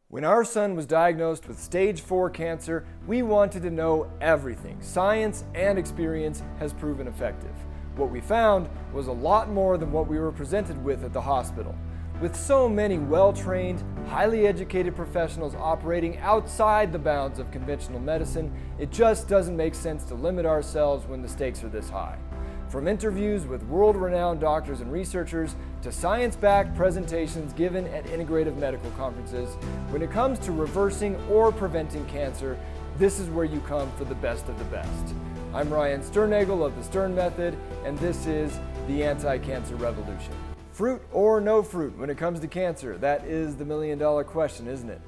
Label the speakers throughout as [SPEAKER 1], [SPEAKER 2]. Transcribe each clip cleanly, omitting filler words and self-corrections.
[SPEAKER 1] When our son was diagnosed with stage 4 cancer, we wanted to know everything. Science and experience has proven effective. What we found was a lot more than what we were presented with at the hospital. With so many well-trained, highly educated professionals operating outside the bounds of conventional medicine, it just doesn't make sense to limit ourselves when the stakes are this high. From interviews with world-renowned doctors and researchers to science-backed presentations given at integrative medical conferences, when it comes to reversing or preventing cancer, this is where you come for the best of the best. I'm Ryan Sternagel of the Stern Method, and this is the Anti-Cancer Revolution. Fruit or no fruit when it comes to cancer? That is the million-dollar question, isn't it?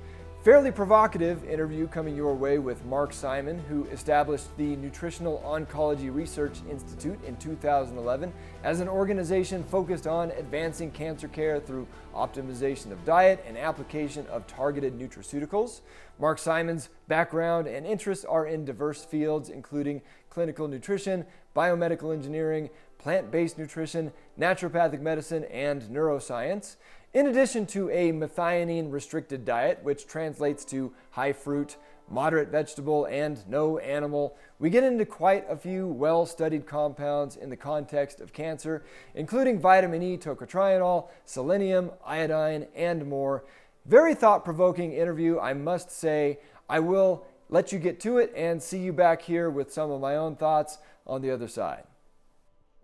[SPEAKER 1] Fairly provocative interview coming your way with Mark Simon, who established the Nutritional Oncology Research Institute in 2011 as an organization focused on advancing cancer care through optimization of diet and application of targeted nutraceuticals. Mark Simon's background and interests are in diverse fields, including clinical nutrition, biomedical engineering, plant-based nutrition, naturopathic medicine, and neuroscience. In addition to a methionine restricted diet, which translates to high fruit, moderate vegetable, and no animal, we get into quite a few well-studied compounds in the context of cancer, including vitamin E tocotrienol, selenium, iodine, and more. Very thought-provoking interview, I must say. I will let you get to it and see you back here with some of my own thoughts on the other side.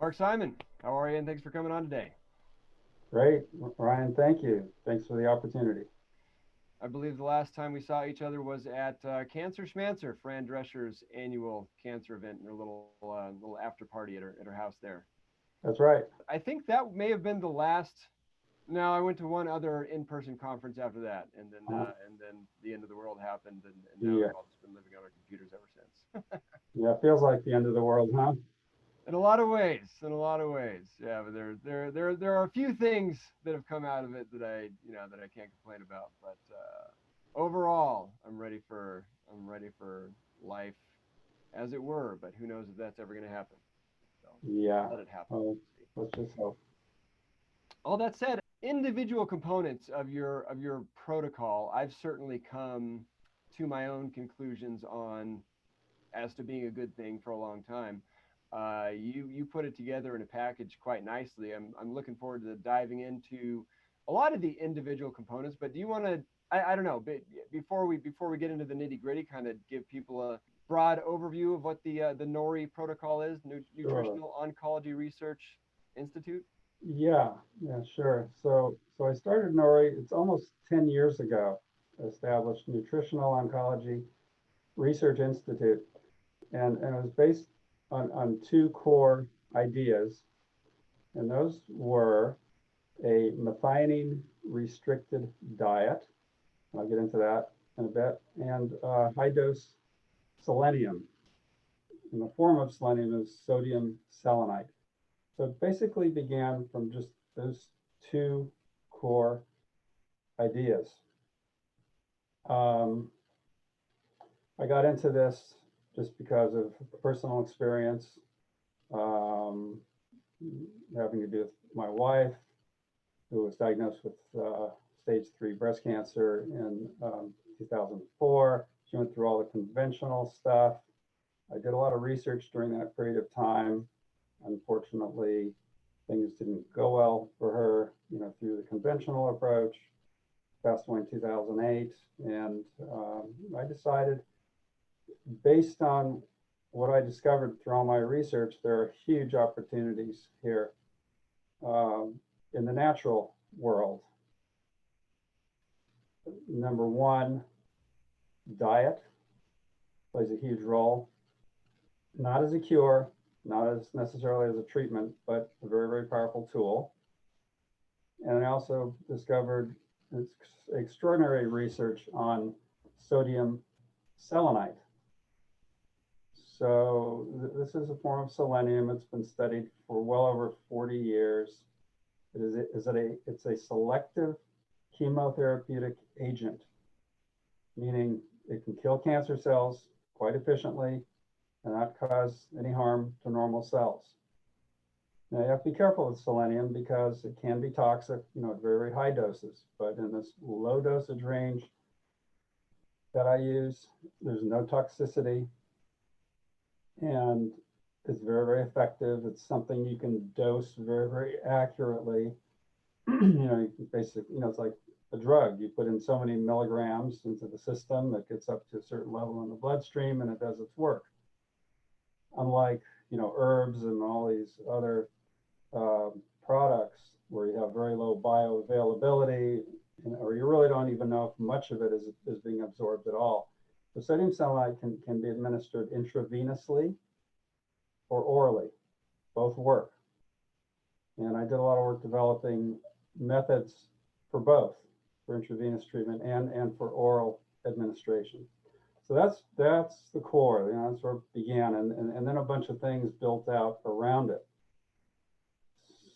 [SPEAKER 1] Mark Simon, how are you, and thanks for coming on today.
[SPEAKER 2] Great, Ryan, thank you. Thanks for the opportunity.
[SPEAKER 1] I believe the last time we saw each other was at Cancer Schmancer, Fran Drescher's annual cancer event, in her little after party at her house there.
[SPEAKER 2] That's right.
[SPEAKER 1] I think that may have been the last. No, I went to one other in-person conference after that, and then the end of the world happened, and now we've all just been living on our computers ever since.
[SPEAKER 2] Yeah, it feels like the end of the world, huh?
[SPEAKER 1] In a lot of ways. Yeah, but there are a few things that have come out of it that I can't complain about. But overall, I'm ready for life, as it were. But who knows if that's ever going to happen? So
[SPEAKER 2] yeah,
[SPEAKER 1] let it happen.
[SPEAKER 2] Let's just hope.
[SPEAKER 1] All that said, individual components of your protocol, I've certainly come to my own conclusions on as to being a good thing for a long time. You put it together in a package quite nicely. I'm looking forward to diving into a lot of the individual components. But do you want to? I don't know. Before we get into the nitty gritty, kind of give people a broad overview of what the NORI Protocol is, Nutritional Oncology Research Institute.
[SPEAKER 2] Yeah, sure. So I started NORI. It's almost 10 years ago. Established Nutritional Oncology Research Institute, and it was based on two core ideas, and those were a methionine restricted diet. I'll get into that in a bit, and high dose selenium. And the form of selenium is sodium selenite. So it basically began from just those two core ideas. I got into this just because of personal experience, having to do with my wife, who was diagnosed with stage 3 breast cancer in 2004. She went through all the conventional stuff. I did a lot of research during that period of time. Unfortunately, things didn't go well for her, through the conventional approach. Passed away in 2008, and I decided, based on what I discovered through all my research, there are huge opportunities here in the natural world. Number one, diet plays a huge role, not as a cure, not as necessarily as a treatment, but a very, very powerful tool. And I also discovered extraordinary research on sodium selenite. So this is a form of selenium. It's been studied for well over 40 years. It's a selective chemotherapeutic agent, meaning it can kill cancer cells quite efficiently and not cause any harm to normal cells. Now you have to be careful with selenium because it can be toxic, at very, very high doses, but in this low dosage range, that I use. There's no toxicity, and it's very, very effective. It's something you can dose very, very accurately. You can basically, it's like a drug. You put in so many milligrams into the system, it gets up to a certain level in the bloodstream and it does its work. Unlike, herbs and all these other products where you have very low bioavailability, or you really don't even know if much of it is being absorbed at all. The sodium selenite can be administered intravenously or orally. Both work. And I did a lot of work developing methods for both, for intravenous treatment and for oral administration. So that's the core. That's where it began, and then a bunch of things built out around it.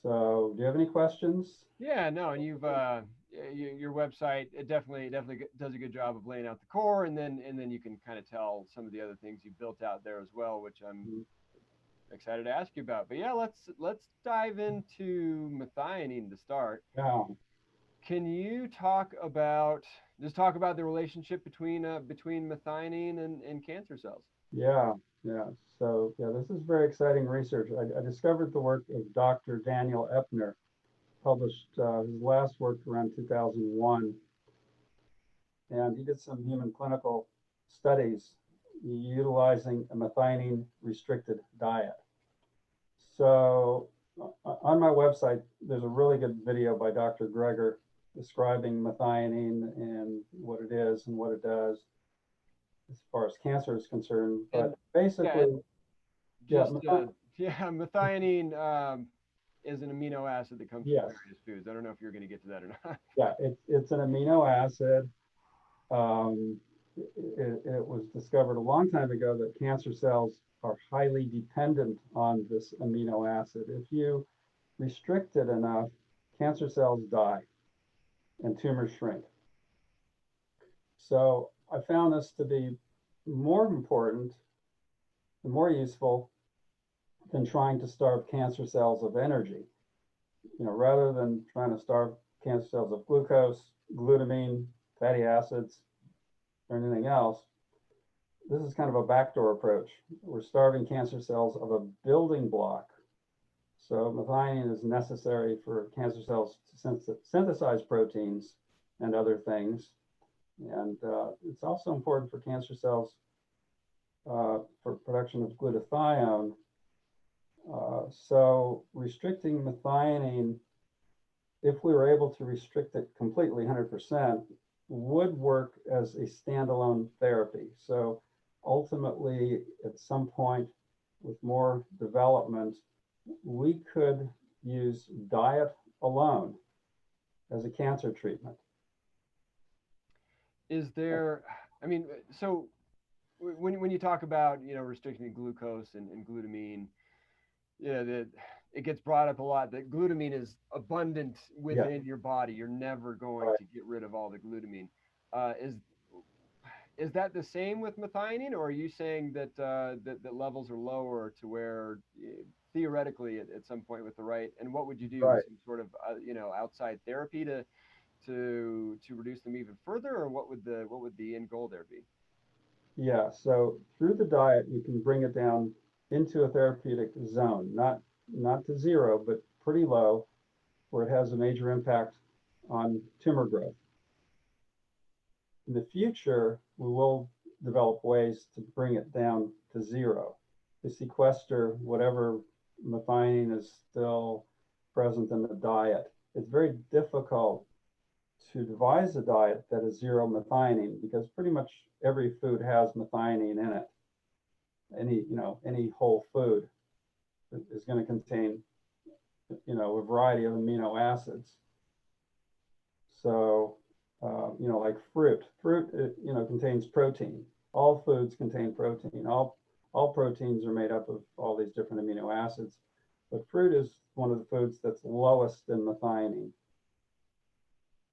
[SPEAKER 2] So, do you have any questions?
[SPEAKER 1] Yeah, no, and your website, it definitely does a good job of laying out the core, and then you can kind of tell some of the other things you built out there as well, which I'm excited to ask you about. But yeah, let's dive into methionine to start.
[SPEAKER 2] Yeah.
[SPEAKER 1] Can you talk about the relationship between methionine and cancer cells?
[SPEAKER 2] Yeah. So this is very exciting research. I discovered the work of Dr. Daniel Epner, published his last work around 2001, and he did some human clinical studies utilizing a methionine restricted diet. So on my website, there's a really good video by Dr. Greger describing methionine and what it is and what it does as far as cancer is concerned. But basically,
[SPEAKER 1] methionine is an amino acid that comes from various foods. I don't know if you're going to get to that or not.
[SPEAKER 2] Yeah, it's an amino acid. It was discovered a long time ago that cancer cells are highly dependent on this amino acid. If you restrict it enough, cancer cells die and tumors shrink. So I found this to be more important and more useful than trying to starve cancer cells of energy. Rather than trying to starve cancer cells of glucose, glutamine, fatty acids, or anything else, this is kind of a backdoor approach. We're starving cancer cells of a building block. So methionine is necessary for cancer cells to synthesize proteins and other things. And it's also important for cancer cells for production of glutathione. So restricting methionine, if we were able to restrict it completely 100%, would work as a standalone therapy. So ultimately, at some point with more development, we could use diet alone as a cancer treatment.
[SPEAKER 1] Is there, so when you talk about, restricting glucose and glutamine, that it gets brought up a lot that glutamine is abundant within your body. You're never going to get rid of all the glutamine. Is that the same with methionine, or are you saying that that levels are lower to where theoretically at some point with the right? And what would you do? Some sort of outside therapy to reduce them even further, or what would the end goal there be?
[SPEAKER 2] Yeah, so through the diet, you can bring it down into a therapeutic zone, not to zero, but pretty low, where it has a major impact on tumor growth. In the future, we will develop ways to bring it down to zero, to sequester whatever methionine is still present in the diet. It's very difficult to devise a diet that is zero methionine because pretty much every food has methionine in it. Any whole food is going to contain, a variety of amino acids. So, like fruit contains protein. All foods contain protein. All proteins are made up of all these different amino acids, but fruit is one of the foods that's lowest in methionine.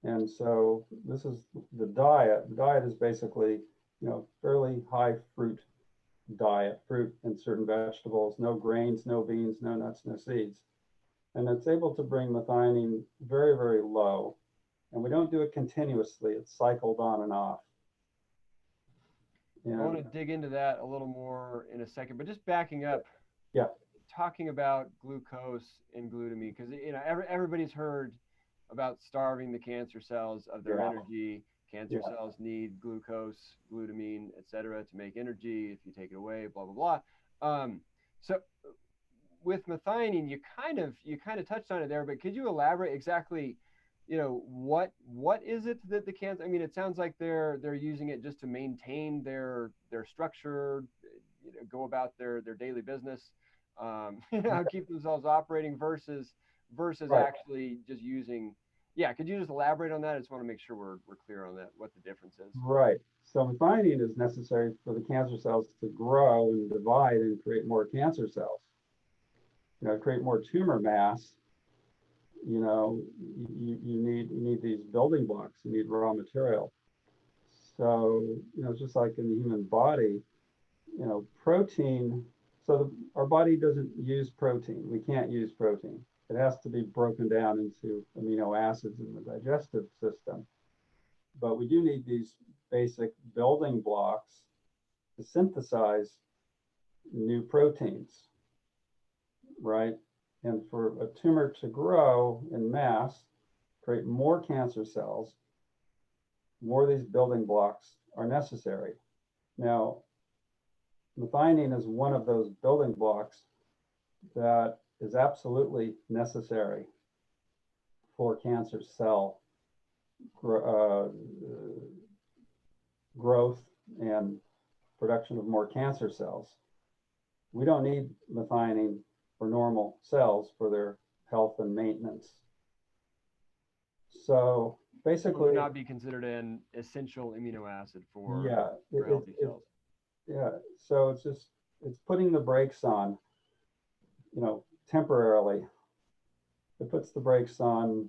[SPEAKER 2] And so this is the diet. The diet is basically, fairly high fruit diet, fruit and certain vegetables, no grains, no beans, no nuts, no seeds. And it's able to bring methionine very, very low. And we don't do it continuously. It's cycled on and off.
[SPEAKER 1] I want to dig into that a little more in a second, but just backing up,
[SPEAKER 2] yeah,
[SPEAKER 1] talking about glucose and glutamine, because everybody's heard about starving the cancer cells of their energy. Cancer cells need glucose, glutamine, etc., to make energy. If you take it away, blah blah blah. So with methionine, you kind of touched on it there, but could you elaborate exactly? What is it that the cancer? I mean, it sounds like they're using it just to maintain their structure, go about their daily business, keep themselves operating versus actually just using. Yeah, could you just elaborate on that? I just want to make sure we're clear on that, what the difference is.
[SPEAKER 2] Right. So methionine is necessary for the cancer cells to grow and divide and create more cancer cells. Create more tumor mass. You need these building blocks. You need raw material. So just like in the human body, protein. So our body doesn't use protein. We can't use protein. It has to be broken down into amino acids in the digestive system. But we do need these basic building blocks to synthesize new proteins, right? And for a tumor to grow in mass, create more cancer cells, more of these building blocks are necessary. Now, methionine is one of those building blocks that is absolutely necessary for cancer cell growth and production of more cancer cells. We don't need methionine for normal cells for their health and maintenance. So basically,
[SPEAKER 1] it would not be considered an essential amino acid for healthy cells.
[SPEAKER 2] So it's putting the brakes on, temporarily. It puts the brakes on,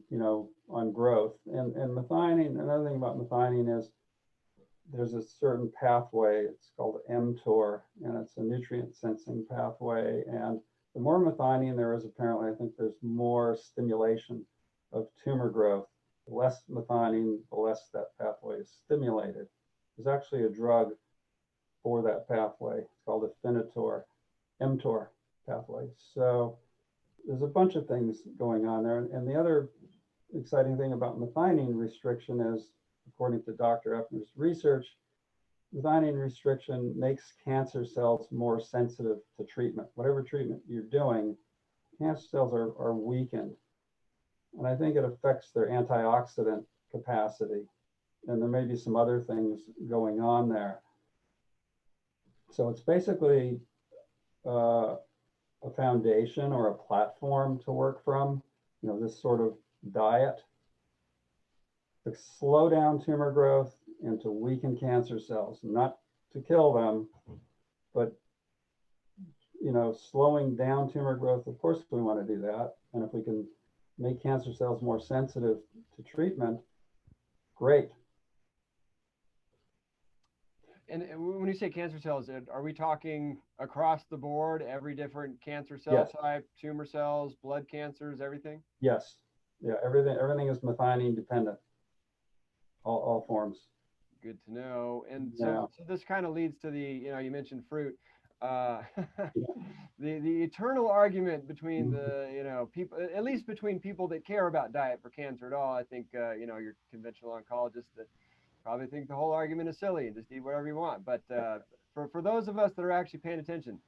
[SPEAKER 2] on growth. And methionine, another thing about methionine is there's a certain pathway, it's called mTOR, and it's a nutrient sensing pathway. And the more methionine there is, apparently, I think there's more stimulation of tumor growth. The less methionine, the less that pathway is stimulated. There's actually a drug for that pathway. It's called Afinitor, mTOR pathway. So there's a bunch of things going on there. And the other exciting thing about methionine restriction is, according to Dr. Effner's research, methionine restriction makes cancer cells more sensitive to treatment. Whatever treatment you're doing, cancer cells are weakened. And I think it affects their antioxidant capacity. And there may be some other things going on there. So it's basically a foundation or a platform to work from, this sort of diet to slow down tumor growth and to weaken cancer cells, not to kill them, but slowing down tumor growth. Of course, we want to do that. And if we can make cancer cells more sensitive to treatment, great.
[SPEAKER 1] And when you say cancer cells, are we talking across the board, every different cancer cell
[SPEAKER 2] Yes.
[SPEAKER 1] type, tumor cells, blood cancers, everything?
[SPEAKER 2] Yes. Yeah, everything is methionine dependent, all forms.
[SPEAKER 1] Good to know. And so this kind of leads to the, you mentioned fruit. The eternal argument between the, people, at least between people that care about diet for cancer at all. I think, your conventional oncologists that probably think the whole argument is silly and just eat whatever you want. But for those of us that are actually paying attention,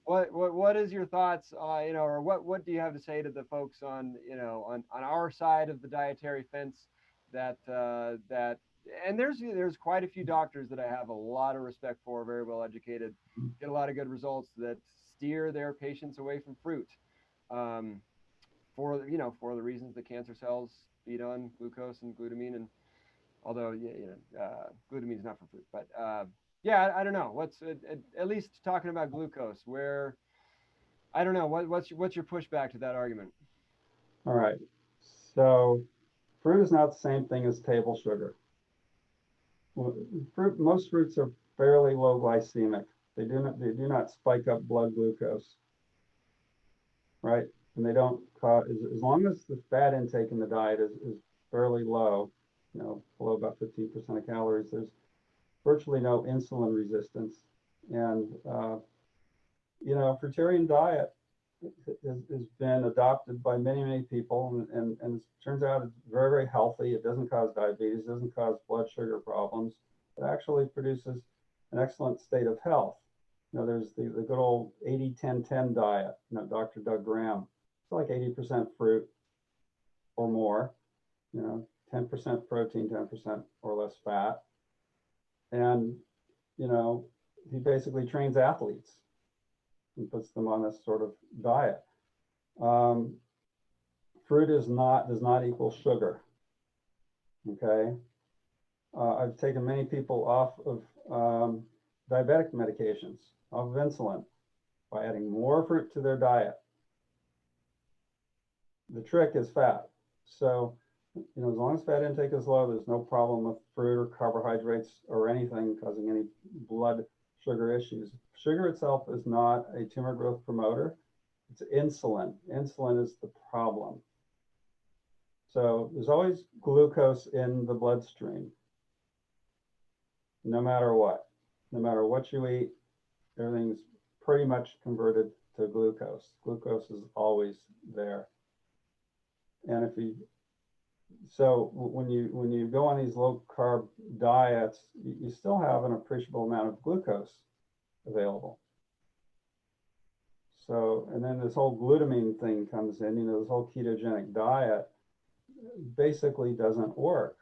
[SPEAKER 1] what is your thoughts, or what do you have to say to the folks on, on our side of the dietary fence that and there's quite a few doctors that I have a lot of respect for, very well educated, get a lot of good results, that steer their patients away from fruit, for the reasons that cancer cells feed on glucose and glutamine. And although glutamine is not from fruit, but I don't know, what's at least talking about glucose, where I don't know, what's your pushback to that argument?
[SPEAKER 2] All right, so fruit is not the same thing as table sugar. Most fruits are fairly low glycemic. They do not spike up blood glucose, right? And they don't cause, as long as the fat intake in the diet is fairly low, below about 15% of calories, virtually no insulin resistance. And, fruitarian diet has been adopted by many, many people, and it turns out it's very, very healthy. It doesn't cause diabetes, doesn't cause blood sugar problems. It actually produces an excellent state of health. There's the good old 80-10-10 diet, Dr. Doug Graham. It's like 80% fruit or more, 10% protein, 10% or less fat. And, he basically trains athletes and puts them on this sort of diet. Fruit does not equal sugar. Okay. I've taken many people off of diabetic medications, off of insulin, by adding more fruit to their diet. The trick is fat. So, as long as fat intake is low, there's no problem with fruit or carbohydrates or anything causing any blood sugar issues. Sugar itself is not a tumor growth promoter. It's insulin. Insulin is the problem. So there's always glucose in the bloodstream, no matter what. No matter what you eat, everything's pretty much converted to glucose. Glucose is always there. And so when you go on these low carb diets, you still have an appreciable amount of glucose available. So, and then this whole glutamine thing comes in, this whole ketogenic diet basically doesn't work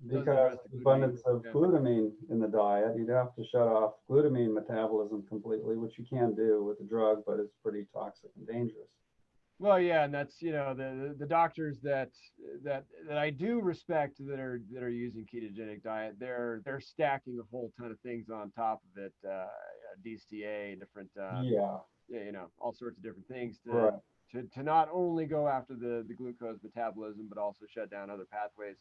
[SPEAKER 2] because the abundance of glutamine in the diet, you'd have to shut off glutamine metabolism completely, which you can do with the drug, but it's pretty toxic and dangerous.
[SPEAKER 1] Well, yeah, and that's the doctors that I do respect that are using ketogenic diet. They're stacking a whole ton of things on top of it, DCA, different all sorts of different things to not only go after the glucose metabolism, but also shut down other pathways.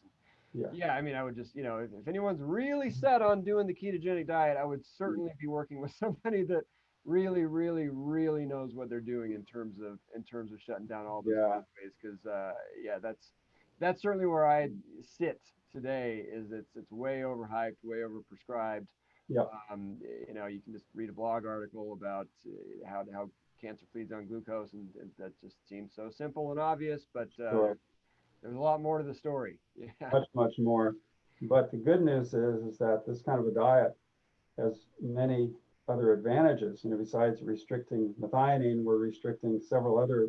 [SPEAKER 1] And I mean, I would just if anyone's really set on doing the ketogenic diet, I would certainly be working with somebody that really, really, really knows what they're doing in terms of shutting down all those pathways. Because that's certainly where I sit today. Is it's way overhyped, way overprescribed.
[SPEAKER 2] Yep.
[SPEAKER 1] You can just read a blog article about how cancer feeds on glucose, and that just seems so simple and obvious. But there's a lot more to the story. Yeah.
[SPEAKER 2] Much, much more. But the good news is that this kind of a diet has many other advantages. Besides restricting methionine, we're restricting several other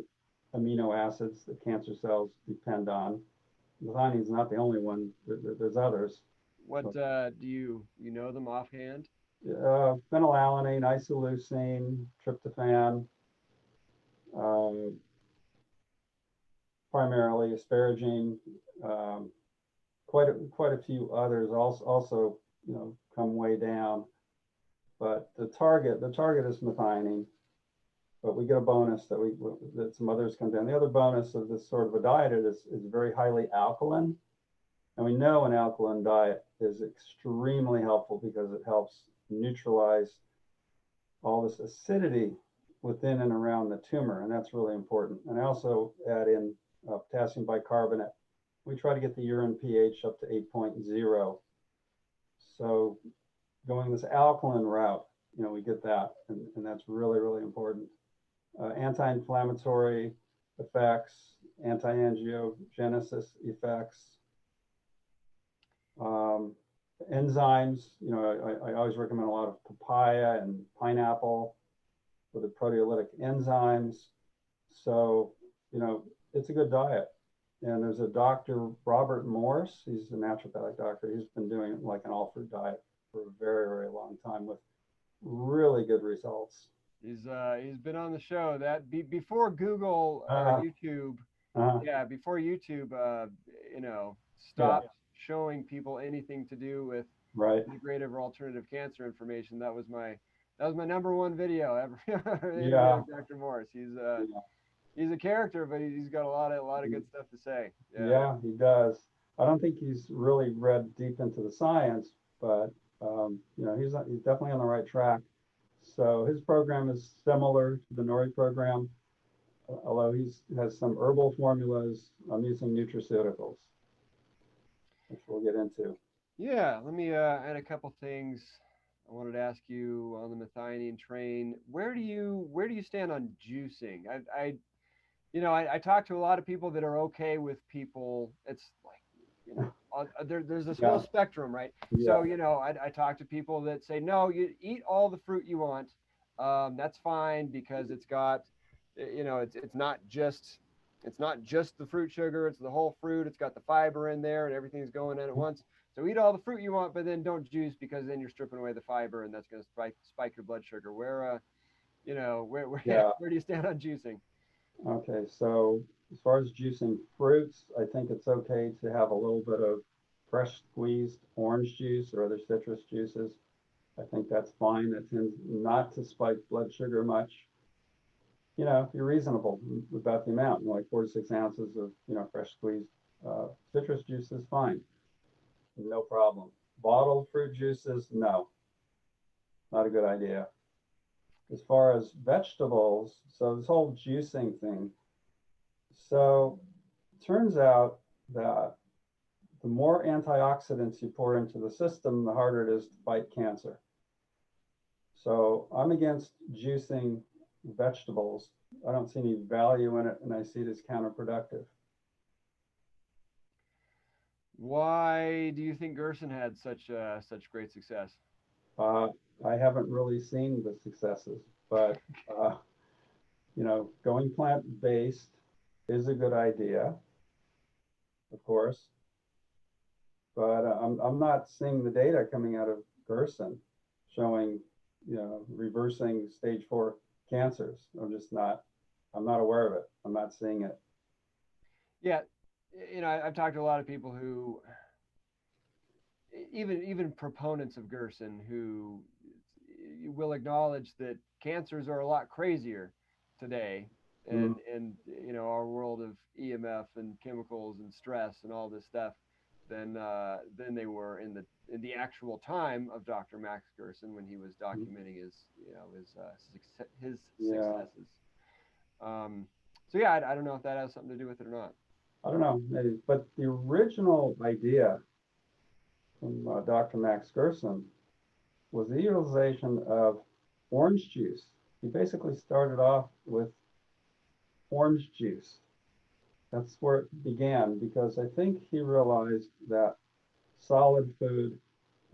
[SPEAKER 2] amino acids that cancer cells depend on. Methionine is not the only one. There's others.
[SPEAKER 1] What do you know them offhand?
[SPEAKER 2] Phenylalanine, isoleucine, tryptophan, primarily asparagine, quite a few others also come way down. But the target is methionine, but we get a bonus that some others come down. The other bonus of this sort of a diet is very highly alkaline. And we know an alkaline diet is extremely helpful because it helps neutralize all this acidity within and around the tumor, and that's really important. And I also add in potassium bicarbonate. We try to get the urine pH up to 8.0. So going this alkaline route, we get that, and that's really, really important. Anti-inflammatory effects, anti-angiogenesis effects, enzymes. I always recommend a lot of papaya and pineapple for the proteolytic enzymes. So, it's a good diet. And there's a Dr. Robert Morse. He's a naturopathic doctor. He's been doing like an all-fruit diet for a very, very long time with really good results.
[SPEAKER 1] He's been on the show before Google YouTube. Before YouTube stopped showing people anything to do with integrative or alternative cancer information. That was my number one video ever. Dr. Morse. He's a character, but he's got a lot of good stuff to say.
[SPEAKER 2] Yeah, he does. I don't think he's really read deep into the science, but he's definitely on the right track. So his program is similar to the NORI program, although he has some herbal formulas. I'm using nutraceuticals, which we'll get into.
[SPEAKER 3] Yeah, let me add a couple things. I wanted to ask you on the methionine train. Where do you stand on juicing? I talk to a lot of people that are okay with people. It's like, there's this whole
[SPEAKER 2] Yeah,
[SPEAKER 3] spectrum, right?
[SPEAKER 2] yeah,
[SPEAKER 3] So, I talk to people that say, no, you eat all the fruit you want. That's fine because it's got, it's not just the fruit sugar. It's the whole fruit. It's got the fiber in there, and everything's going in at once. So eat all the fruit you want, but then don't juice because then you're stripping away the fiber, and that's going to spike your blood sugar. Where
[SPEAKER 2] yeah.
[SPEAKER 3] where do you stand on juicing?
[SPEAKER 2] Okay, so as far as juicing fruits, I think it's okay to have a little bit of fresh squeezed orange juice or other citrus juices. I think that's fine. That tends not to spike blood sugar much. If you're reasonable about the amount, like 4 to 6 ounces of, fresh squeezed citrus juice is fine, no problem. Bottled fruit juices, no, not a good idea. As far as vegetables, so this whole juicing thing, so it turns out that the more antioxidants you pour into the system, the harder it is to fight cancer. So I'm against juicing vegetables. I don't see any value in it, and I see it as counterproductive.
[SPEAKER 3] Why do you think Gerson had such great success?
[SPEAKER 2] Uh, I haven't really seen the successes, but uh, going plant-based is a good idea, of course, but I'm not seeing the data coming out of Gerson showing, reversing stage 4 cancers. I'm not aware of it. I'm not seeing it.
[SPEAKER 3] Yeah, I've talked to a lot of people who, even proponents of Gerson, who will acknowledge that cancers are a lot crazier today,
[SPEAKER 2] Mm,
[SPEAKER 3] and our world of EMF and chemicals and stress and all this stuff than they were in the actual time of Dr. Max Gerson when he was
[SPEAKER 2] mm,
[SPEAKER 3] documenting his
[SPEAKER 2] yeah,
[SPEAKER 3] successes. Um, so yeah, I don't know if that has something to do with it or not.
[SPEAKER 2] I don't know, maybe, but the original idea from Dr. Max Gerson was the utilization of orange juice. He basically started off with orange juice. That's where it began because I think he realized that solid food,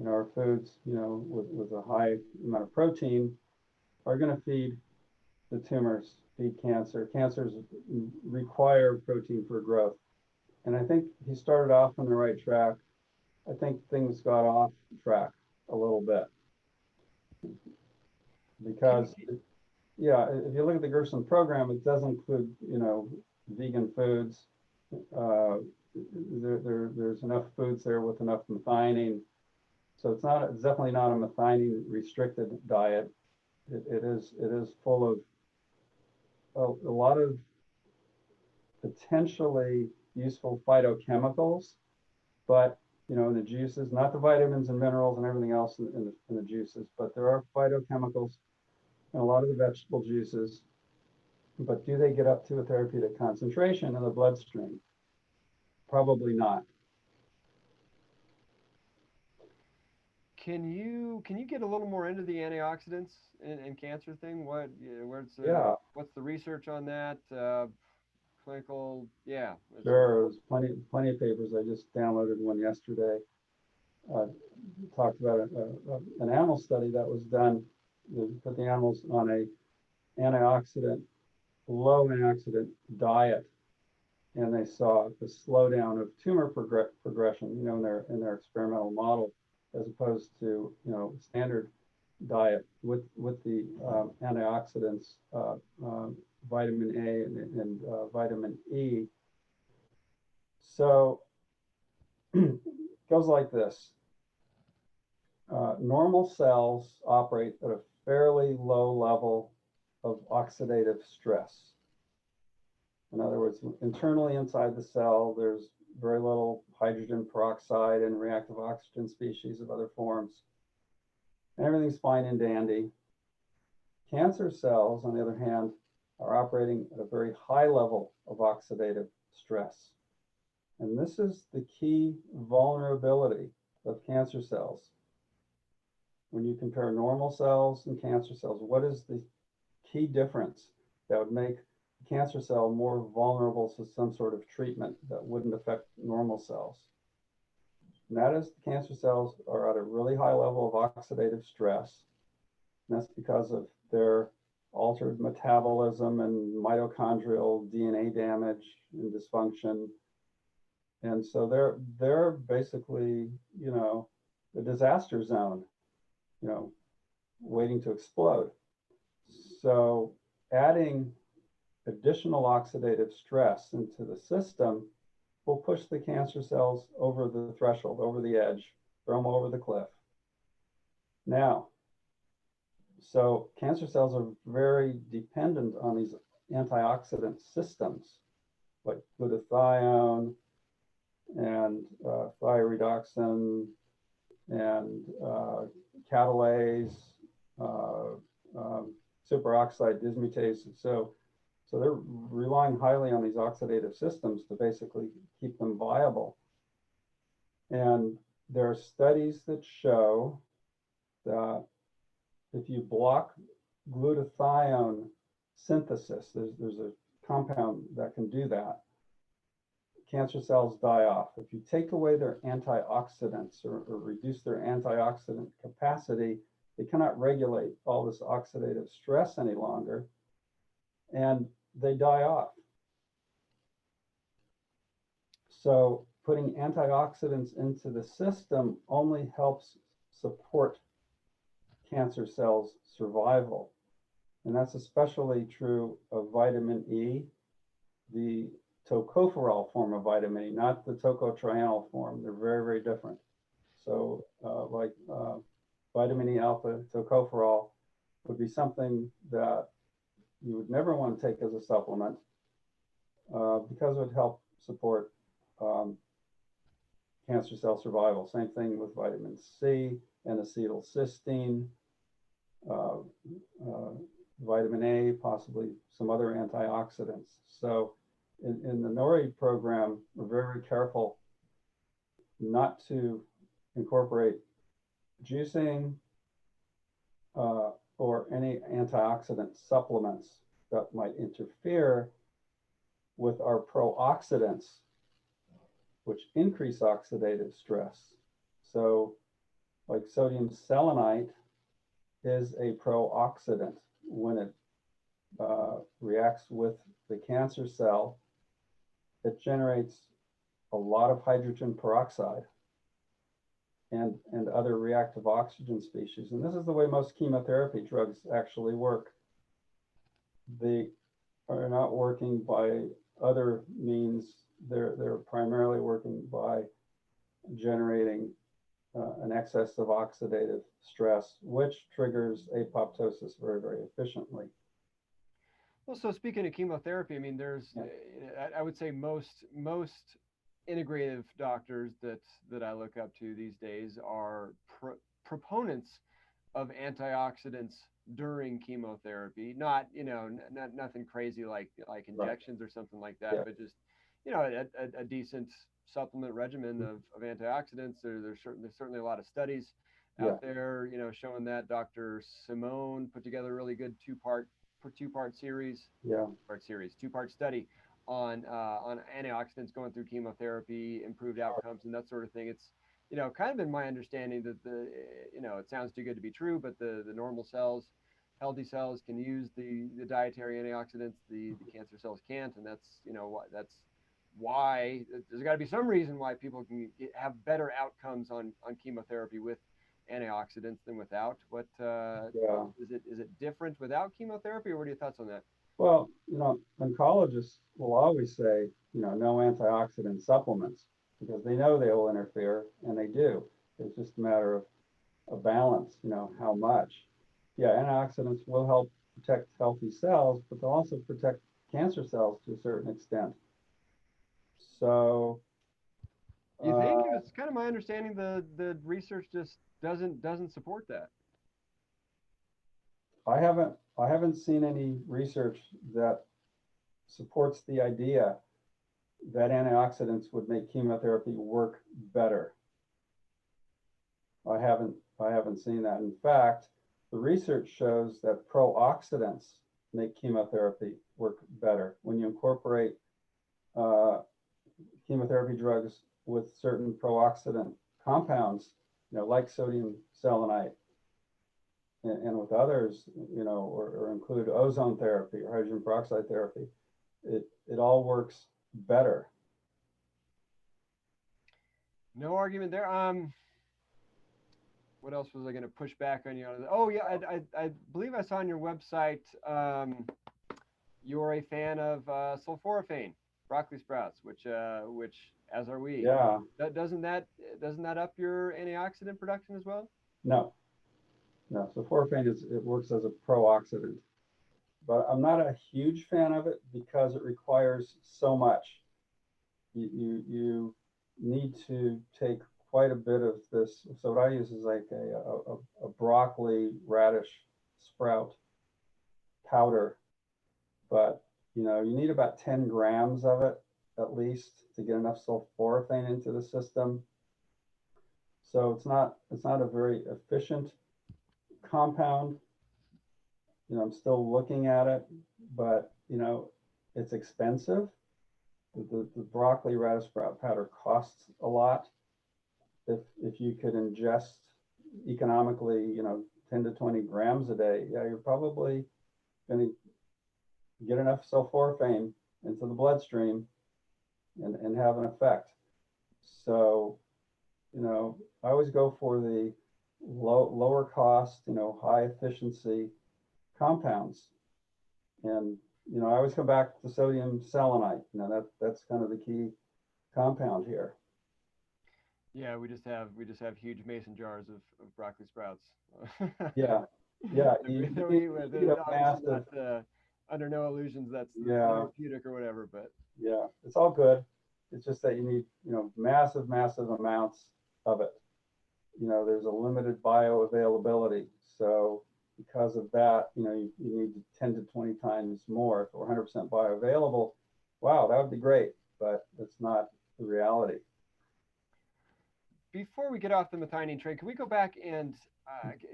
[SPEAKER 2] or foods, with a high amount of protein are going to feed the tumors, feed cancer. Cancers require protein for growth. And I think he started off on the right track. I think things got off track a little bit
[SPEAKER 3] Can you
[SPEAKER 2] because, yeah, if you look at the Gerson program, it does include, vegan foods. Uh, there's enough foods there with enough methionine. So it's definitely not a methionine restricted diet. It is full of a lot of potentially useful phytochemicals, but in the juices, not the vitamins and minerals and everything else in the juices, but there are phytochemicals in a lot of the vegetable juices. But do they get up to a therapeutic concentration in the bloodstream? Probably not.
[SPEAKER 3] can you get a little more into the antioxidants and cancer thing? What's the research on that? Clinical, yeah.
[SPEAKER 2] Sure, there's plenty of papers. I just downloaded one yesterday. Uh, Talked about an animal study that was done. They put the animals on a low antioxidant diet, and they saw the slowdown of tumor progression, in their experimental model, as opposed to standard diet with the antioxidants, vitamin A and vitamin E. So it goes like this. Normal cells operate at a fairly low level of oxidative stress. In other words, internally inside the cell, there's very little hydrogen peroxide and reactive oxygen species of other forms, and everything's fine and dandy. Cancer cells, on the other hand, are operating at a very high level of oxidative stress. And this is the key vulnerability. of cancer cells. When you compare normal cells and cancer cells, what is the key difference that would make a cancer cell more vulnerable to some sort of treatment that wouldn't affect normal cells? And that is, the cancer cells are at a really high level of oxidative stress. And that's because of their altered metabolism and mitochondrial DNA damage and dysfunction. And so they're basically, you know, the disaster zone, you know, waiting to explode. So adding additional oxidative stress into the system will push the cancer cells over the threshold, over the edge, throw them over the cliff. Now, so cancer cells are very dependent on these antioxidant systems like glutathione and thioredoxin and catalase, superoxide dismutase. So they're relying highly on these oxidative systems to basically keep them viable. And there are studies that show that if you block glutathione synthesis, there's a compound that can do that, cancer cells die off. If you take away their antioxidants or reduce their antioxidant capacity, they cannot regulate all this oxidative stress any longer, and they die off. So putting antioxidants into the system only helps support cancer cells' survival. And that's especially true of vitamin E, the tocopherol form of vitamin E, not the tocotrienol form. They're very, very different. So vitamin E alpha tocopherol would be something that you would never want to take as a supplement because it would help support cancer cell survival. Same thing with vitamin C and acetylcysteine, vitamin A, possibly some other antioxidants. So in the NORI program, we're very, very careful not to incorporate juicing or any antioxidant supplements that might interfere with our pro-oxidants, which increase oxidative stress. So like sodium selenite is a pro-oxidant. When it reacts with the cancer cell, it generates a lot of hydrogen peroxide and other reactive oxygen species. And this is the way most chemotherapy drugs actually work. They are not working by other means. They're primarily working by generating an excess of oxidative stress, which triggers apoptosis very, very efficiently.
[SPEAKER 3] Well, so speaking of chemotherapy, I mean, there's, I would say most integrative doctors that I look up to these days are proponents of antioxidants during chemotherapy. Not, you know, nothing crazy like injections or something like that, but just, you know, a decent supplement regimen of antioxidants. There's certainly a lot of studies out there, you know, showing that. Dr. Simone put together a really good two-part series, two-part study on antioxidants going through chemotherapy, improved outcomes, and that sort of thing. It's, you know, kind of been my understanding that you know, it sounds too good to be true, but the normal cells, healthy cells, can use the dietary antioxidants. The cancer cells can't, and that's, you know, why there's got to be some reason why people can have better outcomes on chemotherapy with antioxidants than without. What is it different without chemotherapy, or what are your thoughts on that?
[SPEAKER 2] Well, you know, oncologists will always say, you know, no antioxidant supplements, because they know they will interfere, and they do. It's just a matter of a balance, you know, how much. Yeah, antioxidants will help protect healthy cells, but they'll also protect cancer cells to a certain extent. So
[SPEAKER 3] you think? It's kind of my understanding the research just doesn't support that.
[SPEAKER 2] I haven't seen any research that supports the idea that antioxidants would make chemotherapy work better. I haven't seen that. In fact, the research shows that pro-oxidants make chemotherapy work better when you incorporate chemotherapy drugs with certain pro-oxidant compounds, like sodium selenite, and with others, or include ozone therapy or hydrogen peroxide therapy. It all works better.
[SPEAKER 3] No argument there. What else was I going to push back on you on? Oh yeah, I believe I saw on your website you're a fan of sulforaphane, broccoli sprouts, which as are we.
[SPEAKER 2] Yeah.
[SPEAKER 3] Doesn't that up your antioxidant production as well?
[SPEAKER 2] No. Sulforaphane it works as a pro-oxidant, but I'm not a huge fan of it because it requires so much. You need to take quite a bit of this. So what I use is like a broccoli radish sprout powder, but you need about 10 grams of it at least to get enough sulforaphane into the system. So it's not a very efficient compound. I'm still looking at it, but it's expensive. The broccoli radish sprout powder costs a lot. If you could ingest economically, 10 to 20 grams a day, yeah, you're probably going to get enough sulforaphane into the bloodstream and have an effect. So, I always go for the lower cost, high efficiency compounds. And, I always come back to sodium selenite. That's kind of the key compound here.
[SPEAKER 3] Yeah, we just have huge mason jars of broccoli sprouts.
[SPEAKER 2] Yeah.
[SPEAKER 3] Under no illusions that's therapeutic or whatever, but
[SPEAKER 2] yeah, it's all good. It's just that you need massive amounts of it. There's a limited bioavailability, so because of that, you need 10 to 20 times more. If it were 100% bioavailable, wow, that would be great, but that's not the reality.
[SPEAKER 3] Before we get off the methionine train, can we go back and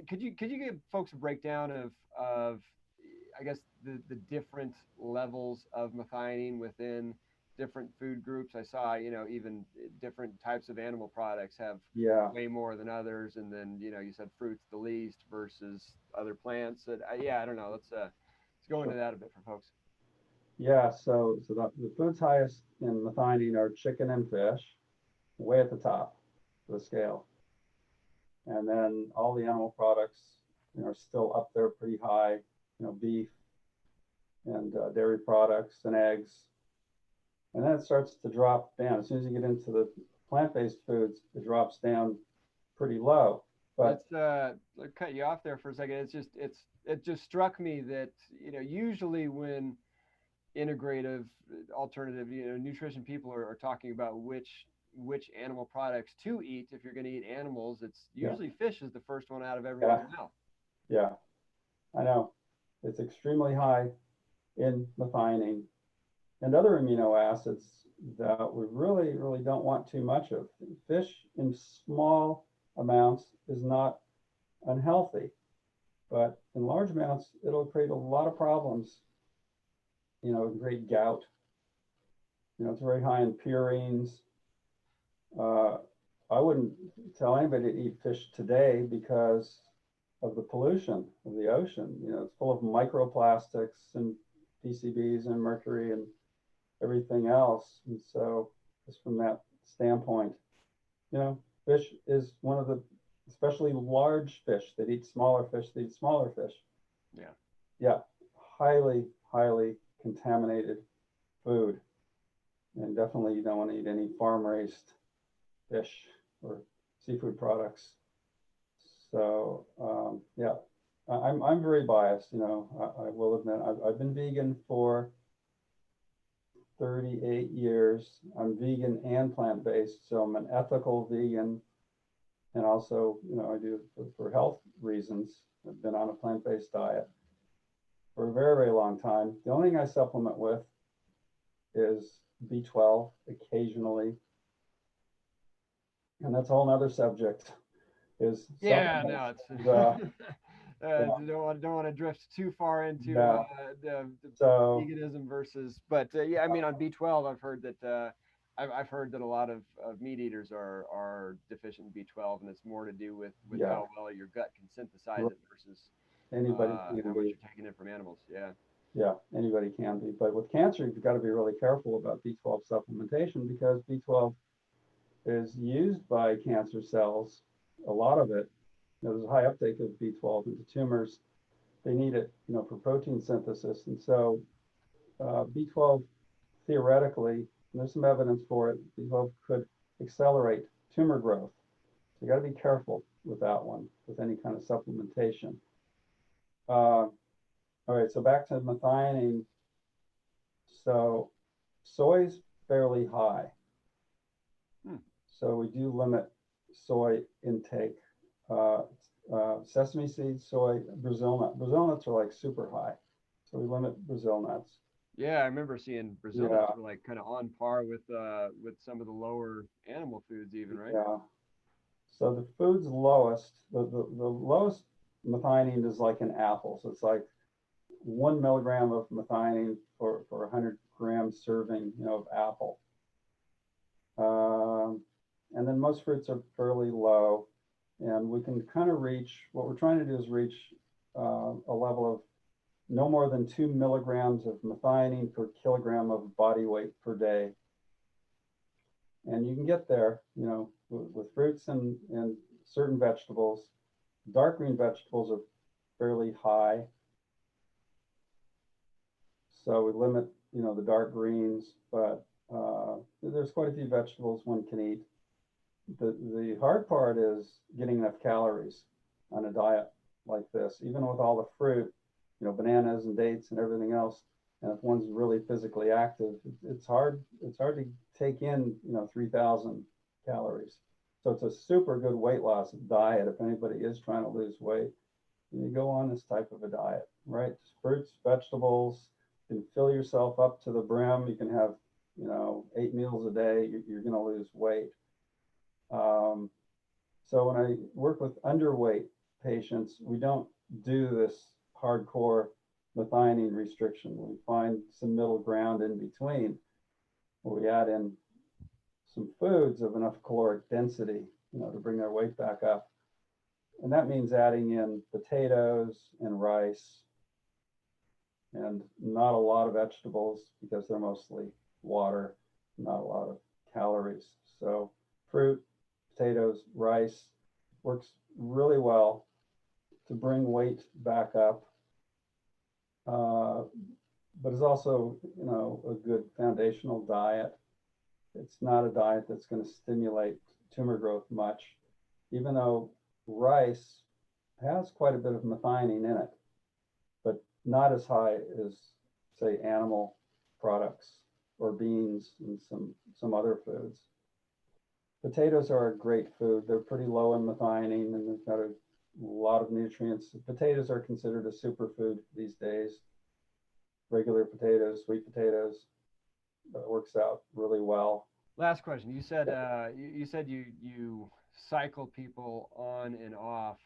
[SPEAKER 3] could you give folks a breakdown of I guess the different levels of methionine within different food groups? I saw even different types of animal products have way more than others, and then you said fruits the least versus other plants. I don't know. Let's go into that a bit for folks.
[SPEAKER 2] Yeah, so the foods highest in methionine are chicken and fish, way at the top of the scale. And then all the animal products, are still up there pretty high, beef and dairy products and eggs. And then it starts to drop down. As soon as you get into the plant-based foods, it drops down pretty low. But
[SPEAKER 3] let's cut you off there for a second. It just struck me that usually when integrative alternative nutrition people are talking about which animal products to eat, if you're going to eat animals, it's usually fish is the first one out of everyone's mouth.
[SPEAKER 2] Yeah, I know. It's extremely high in methionine and other amino acids that we really don't want too much of. Fish in small amounts is not unhealthy, but in large amounts it'll create a lot of problems. Great gout. It's very high in purines. I wouldn't tell anybody to eat fish today because of the pollution of the ocean. It's full of microplastics and PCBs and mercury and everything else. And so just from that standpoint, fish is one of the, especially large fish that eat smaller fish, Yeah. Highly contaminated food. And definitely you don't want to eat any farm-raised fish or seafood products. So I'm very biased. I will admit I've been vegan for 38 years. I'm vegan and plant-based, so I'm an ethical vegan, and also I do for health reasons. I've been on a plant-based diet for a very long time. The only thing I supplement with is B12 occasionally. And that's a whole nother subject. is
[SPEAKER 3] Yeah,
[SPEAKER 2] supplements.
[SPEAKER 3] no, it's
[SPEAKER 2] Yeah,
[SPEAKER 3] don't want to drift too far into
[SPEAKER 2] yeah.
[SPEAKER 3] the
[SPEAKER 2] So
[SPEAKER 3] veganism versus, but yeah, I mean on B12, I've heard that I've heard that a lot of meat eaters are deficient in B12, and it's more to do with
[SPEAKER 2] yeah,
[SPEAKER 3] how well your gut can synthesize
[SPEAKER 2] right.
[SPEAKER 3] it versus
[SPEAKER 2] Anybody can
[SPEAKER 3] how much
[SPEAKER 2] be.
[SPEAKER 3] you're taking in from animals. Yeah.
[SPEAKER 2] Yeah, anybody can be. But with cancer, you've got to be really careful about B12 supplementation because B12 is used by cancer cells, a lot of it. There's a high uptake of B12 into tumors. They need it, for protein synthesis. And so B12 theoretically, there's some evidence for it, B12 could accelerate tumor growth. So you got to be careful with that one, with any kind of supplementation. All right, so back to methionine. So soy's fairly high.
[SPEAKER 3] Hmm.
[SPEAKER 2] So we do limit soy intake. Sesame seeds, soy, Brazil nut. Brazil nuts are like super high. So we limit Brazil nuts.
[SPEAKER 3] Yeah, I remember seeing Brazil
[SPEAKER 2] Yeah,
[SPEAKER 3] nuts were like kind of on par with some of the lower animal foods, even, right?
[SPEAKER 2] yeah. So the food's lowest, the lowest methionine is like an apple. So it's like 1 milligram of methionine for 100 grams serving, of apple. And then most fruits are fairly low, and we can kind of reach, what we're trying to do is reach a level of no more than 2 milligrams of methionine per kilogram of body weight per day. And you can get there, with fruits and certain vegetables. Dark green vegetables are fairly high. So we limit, the dark greens, but there's quite a few vegetables one can eat. The hard part is getting enough calories on a diet like this, even with all the fruit, bananas and dates and everything else. And if one's really physically active, it's hard to take in, 3,000 calories. So it's a super good weight loss diet. If anybody is trying to lose weight, you go on this type of a diet, right? Fruits, vegetables, you can fill yourself up to the brim. You can have, 8 meals a day. You're going to lose weight. So when I work with underweight patients, we don't do this hardcore methionine restriction. We find some middle ground in between where we add in some foods of enough caloric density, to bring their weight back up. And that means adding in potatoes and rice and not a lot of vegetables because they're mostly water, not a lot of calories. So fruit, potatoes, rice works really well to bring weight back up, but is also, a good foundational diet. It's not a diet that's going to stimulate tumor growth much, even though rice has quite a bit of methionine in it, but not as high as, say, animal products or beans and some other foods. Potatoes are a great food. They're pretty low in methionine and they've got a lot of nutrients. Potatoes are considered a superfood these days. Regular potatoes, sweet potatoes, works out really well.
[SPEAKER 3] Last question. You said you said you cycle people on and off.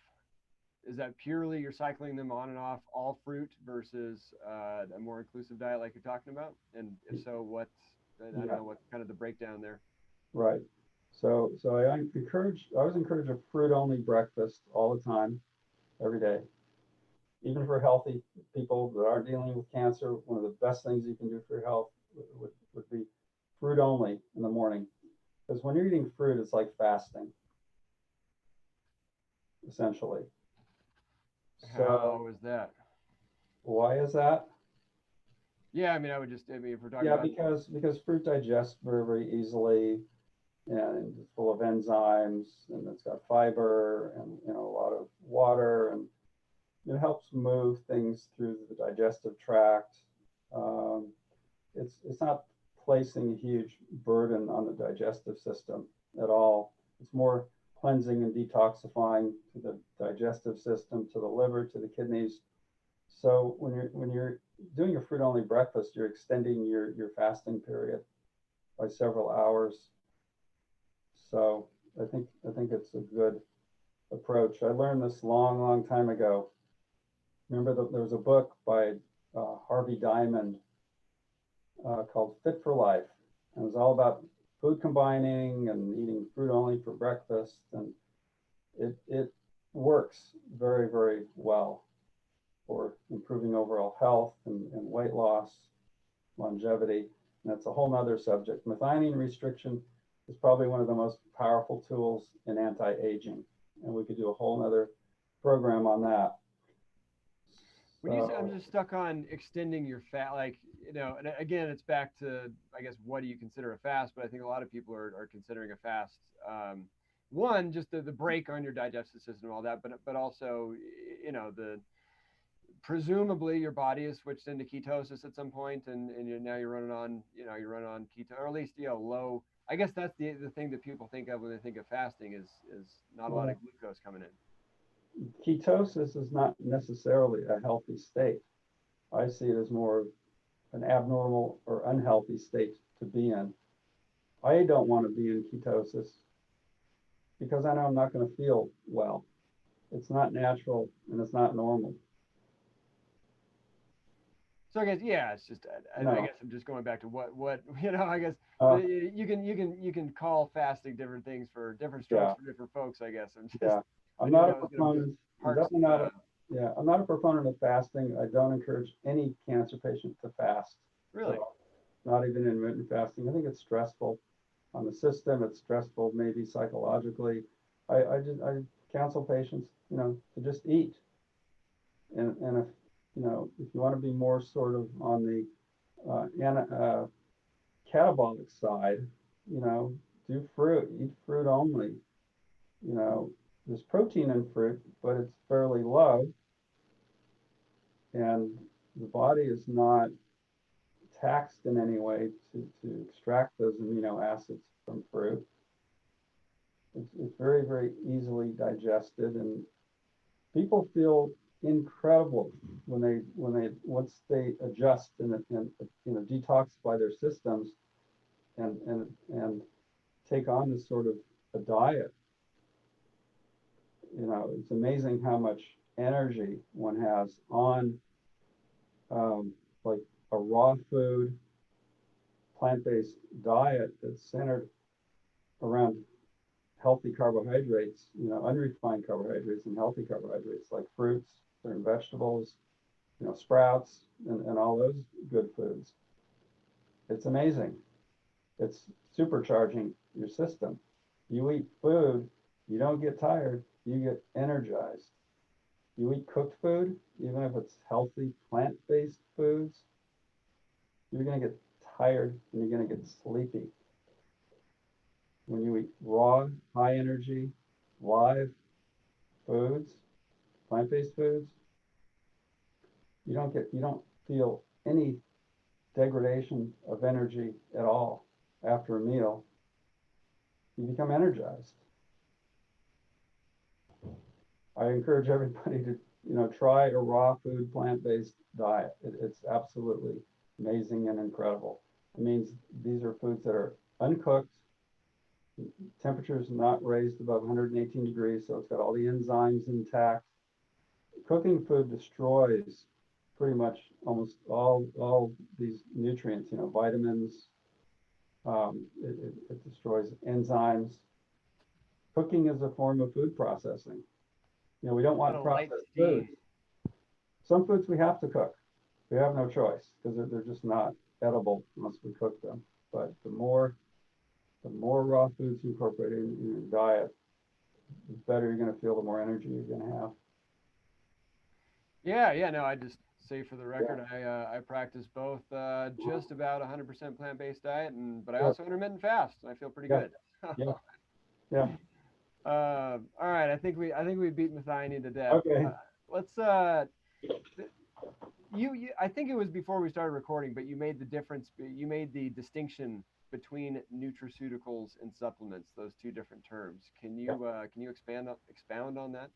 [SPEAKER 3] Is that purely you're cycling them on and off all fruit versus a more inclusive diet like you're talking about? And if so, what's I don't know what kind of the breakdown there.
[SPEAKER 2] Right. So I always encourage a fruit-only breakfast all the time, every day. Even for healthy people that aren't dealing with cancer, one of the best things you can do for your health would be fruit only in the morning. Because when you're eating fruit, it's like fasting, essentially.
[SPEAKER 3] How is that?
[SPEAKER 2] Why is that?
[SPEAKER 3] Yeah, I mean, if we're talking
[SPEAKER 2] Yeah,
[SPEAKER 3] about,
[SPEAKER 2] because fruit digests very, very easily, and it's full of enzymes, and it's got fiber and a lot of water, and it helps move things through the digestive tract. It's not placing a huge burden on the digestive system at all. It's more cleansing and detoxifying to the digestive system, to the liver, to the kidneys. So when you're doing a fruit-only breakfast, you're extending your fasting period by several hours. So I think it's a approach. I learned this long, long time ago. Remember that there was a book by Harvey Diamond called Fit for Life. And it was all about food combining and eating fruit only for breakfast. And it works very, very well for improving overall health and weight loss, longevity. And that's a whole nother subject. Methionine restriction is probably one of the most powerful tools in anti-aging. And we could do a whole nother program on that.
[SPEAKER 3] When you say, I'm just stuck on extending your fat, like, you know, and again, it's back to, I guess, what do you consider a fast? But I think a lot of people are considering a fast. One, just the break on your digestive system and all that, but also, you know, presumably your body has switched into ketosis at some point, and now you're running on, you know, keto, or at least, you know, low. I guess that's the thing that people think of when they think of fasting is not a lot of glucose coming in.
[SPEAKER 2] Ketosis is not necessarily a healthy state. I see it as more an abnormal or unhealthy state to be in. I don't want to be in ketosis because I know I'm not going to feel well. It's not natural and it's not normal.
[SPEAKER 3] So I guess, yeah, it's just, I guess I'm just going back to what, you know, I guess you can call fasting different things for different strokes for different folks, I guess.
[SPEAKER 2] I'm not a proponent, definitely not I'm not a proponent of fasting. I don't encourage any cancer patient to fast.
[SPEAKER 3] Really?
[SPEAKER 2] So, not even intermittent fasting. I think it's stressful on the system. It's stressful maybe psychologically. I counsel patients, you know, to just eat. And if, you know, if you want to be more sort of on the catabolic side, you know, do fruit, eat fruit only. You know, there's protein in fruit, but it's fairly low. And the body is not taxed in any way to extract those amino acids from fruit. It's very, very easily digested, and people feel incredible once they adjust and you know, detoxify their systems and take on this sort of a diet. You know, it's amazing how much energy one has on like a raw food, plant-based diet that's centered around healthy carbohydrates, you know, unrefined carbohydrates and healthy carbohydrates like fruits, certain vegetables, you know, sprouts, and all those good foods. It's amazing. It's supercharging your system. You eat food, you don't get tired, you get energized. You eat cooked food, even if it's healthy plant-based foods, you're going to get tired and you're going to get sleepy. When you eat raw, high energy, live foods, plant-based foods, you don't feel any degradation of energy at all after a meal. You become energized. I encourage everybody to, you know, try a raw food, plant-based diet. It's absolutely amazing and incredible. It means these are foods that are uncooked, temperatures not raised above 118 degrees, so it's got all the enzymes intact. Cooking food destroys pretty much almost all these nutrients, you know, vitamins. It destroys enzymes. Cooking is a form of food processing. You know, we don't want processed foods. Some foods we have to cook. We have no choice because they're just not edible unless we cook them. But the more raw foods you incorporate in your diet, the better you're going to feel, the more energy you're going to have.
[SPEAKER 3] Yeah, no, I just say for the record, I practice both just about 100% plant-based diet, but I also intermittent fast, and I feel pretty good.
[SPEAKER 2] Yeah.
[SPEAKER 3] All right, I think we beat methionine to death.
[SPEAKER 2] Okay.
[SPEAKER 3] Let's you I think it was before we started recording, but you made the distinction between nutraceuticals and supplements, those two different terms. Can you expound on that?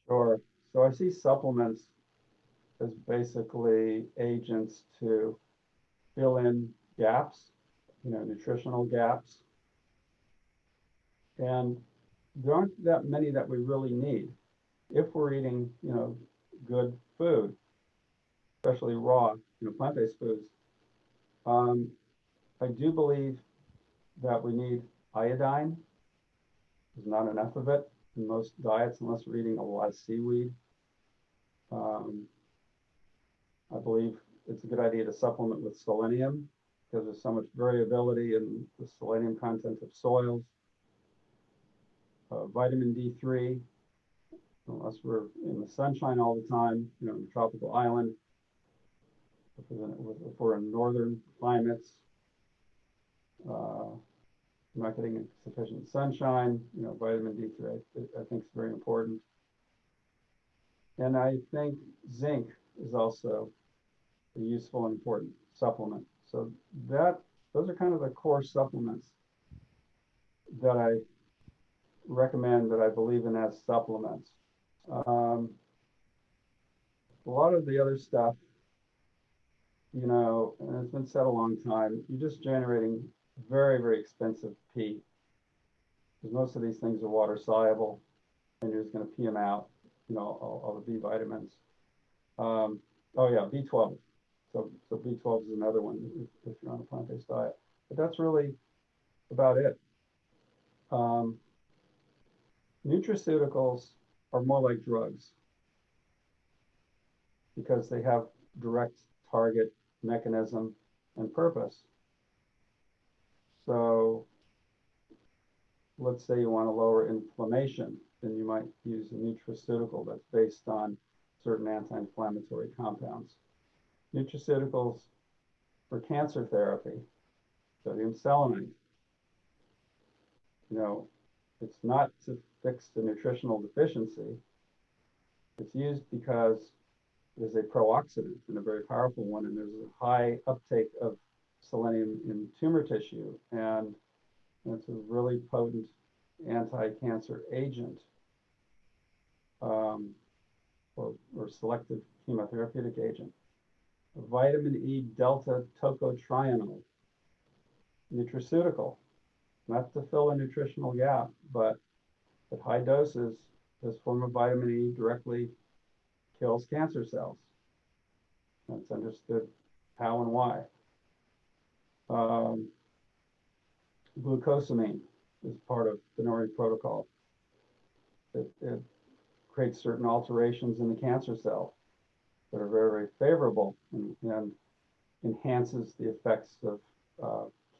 [SPEAKER 2] Sure. So I see supplements as basically agents to fill in gaps, you know, nutritional gaps. And there aren't that many that we really need if we're eating, good food, especially raw, plant-based foods. Um, I do believe that we need iodine. There's not enough of it in most diets unless we're eating a lot of seaweed. Um, I believe it's a good idea to supplement with selenium because there's so much variability in the selenium content of soils. Vitamin D3, unless we're in the sunshine all the time, in a tropical island. If we're in northern climates, not getting sufficient sunshine, vitamin D3, I think is very important. And I think zinc is also a useful and important supplement. So those are kind of the core supplements that I recommend, that I believe in as supplements. A lot of the other stuff, and it's been said a long time, you're just generating very, very expensive pee. Because most of these things are water soluble, and you're just going to pee them out, all the B vitamins. Oh yeah, B12. So B12 is another one if you're on a plant-based diet. But that's really about it. Nutraceuticals are more like drugs because they have direct target, mechanism, and purpose. So let's say you want to lower inflammation, then you might use a nutraceutical that's based on certain anti-inflammatory compounds. Nutraceuticals for cancer therapy, sodium selenite. It's not to fix the nutritional deficiency. It's used because it is a pro-oxidant and a very powerful one, and there's a high uptake of selenium in tumor tissue, and it's a really potent anti-cancer agent, or selective chemotherapeutic agent. Vitamin E delta tocotrienol, nutraceutical, not to fill a nutritional gap, but at high doses, this form of vitamin E directly kills cancer cells. That's understood how and why. Glucosamine is part of the NORI Protocol. It creates certain alterations in the cancer cell that are very, very favorable and enhances the effects of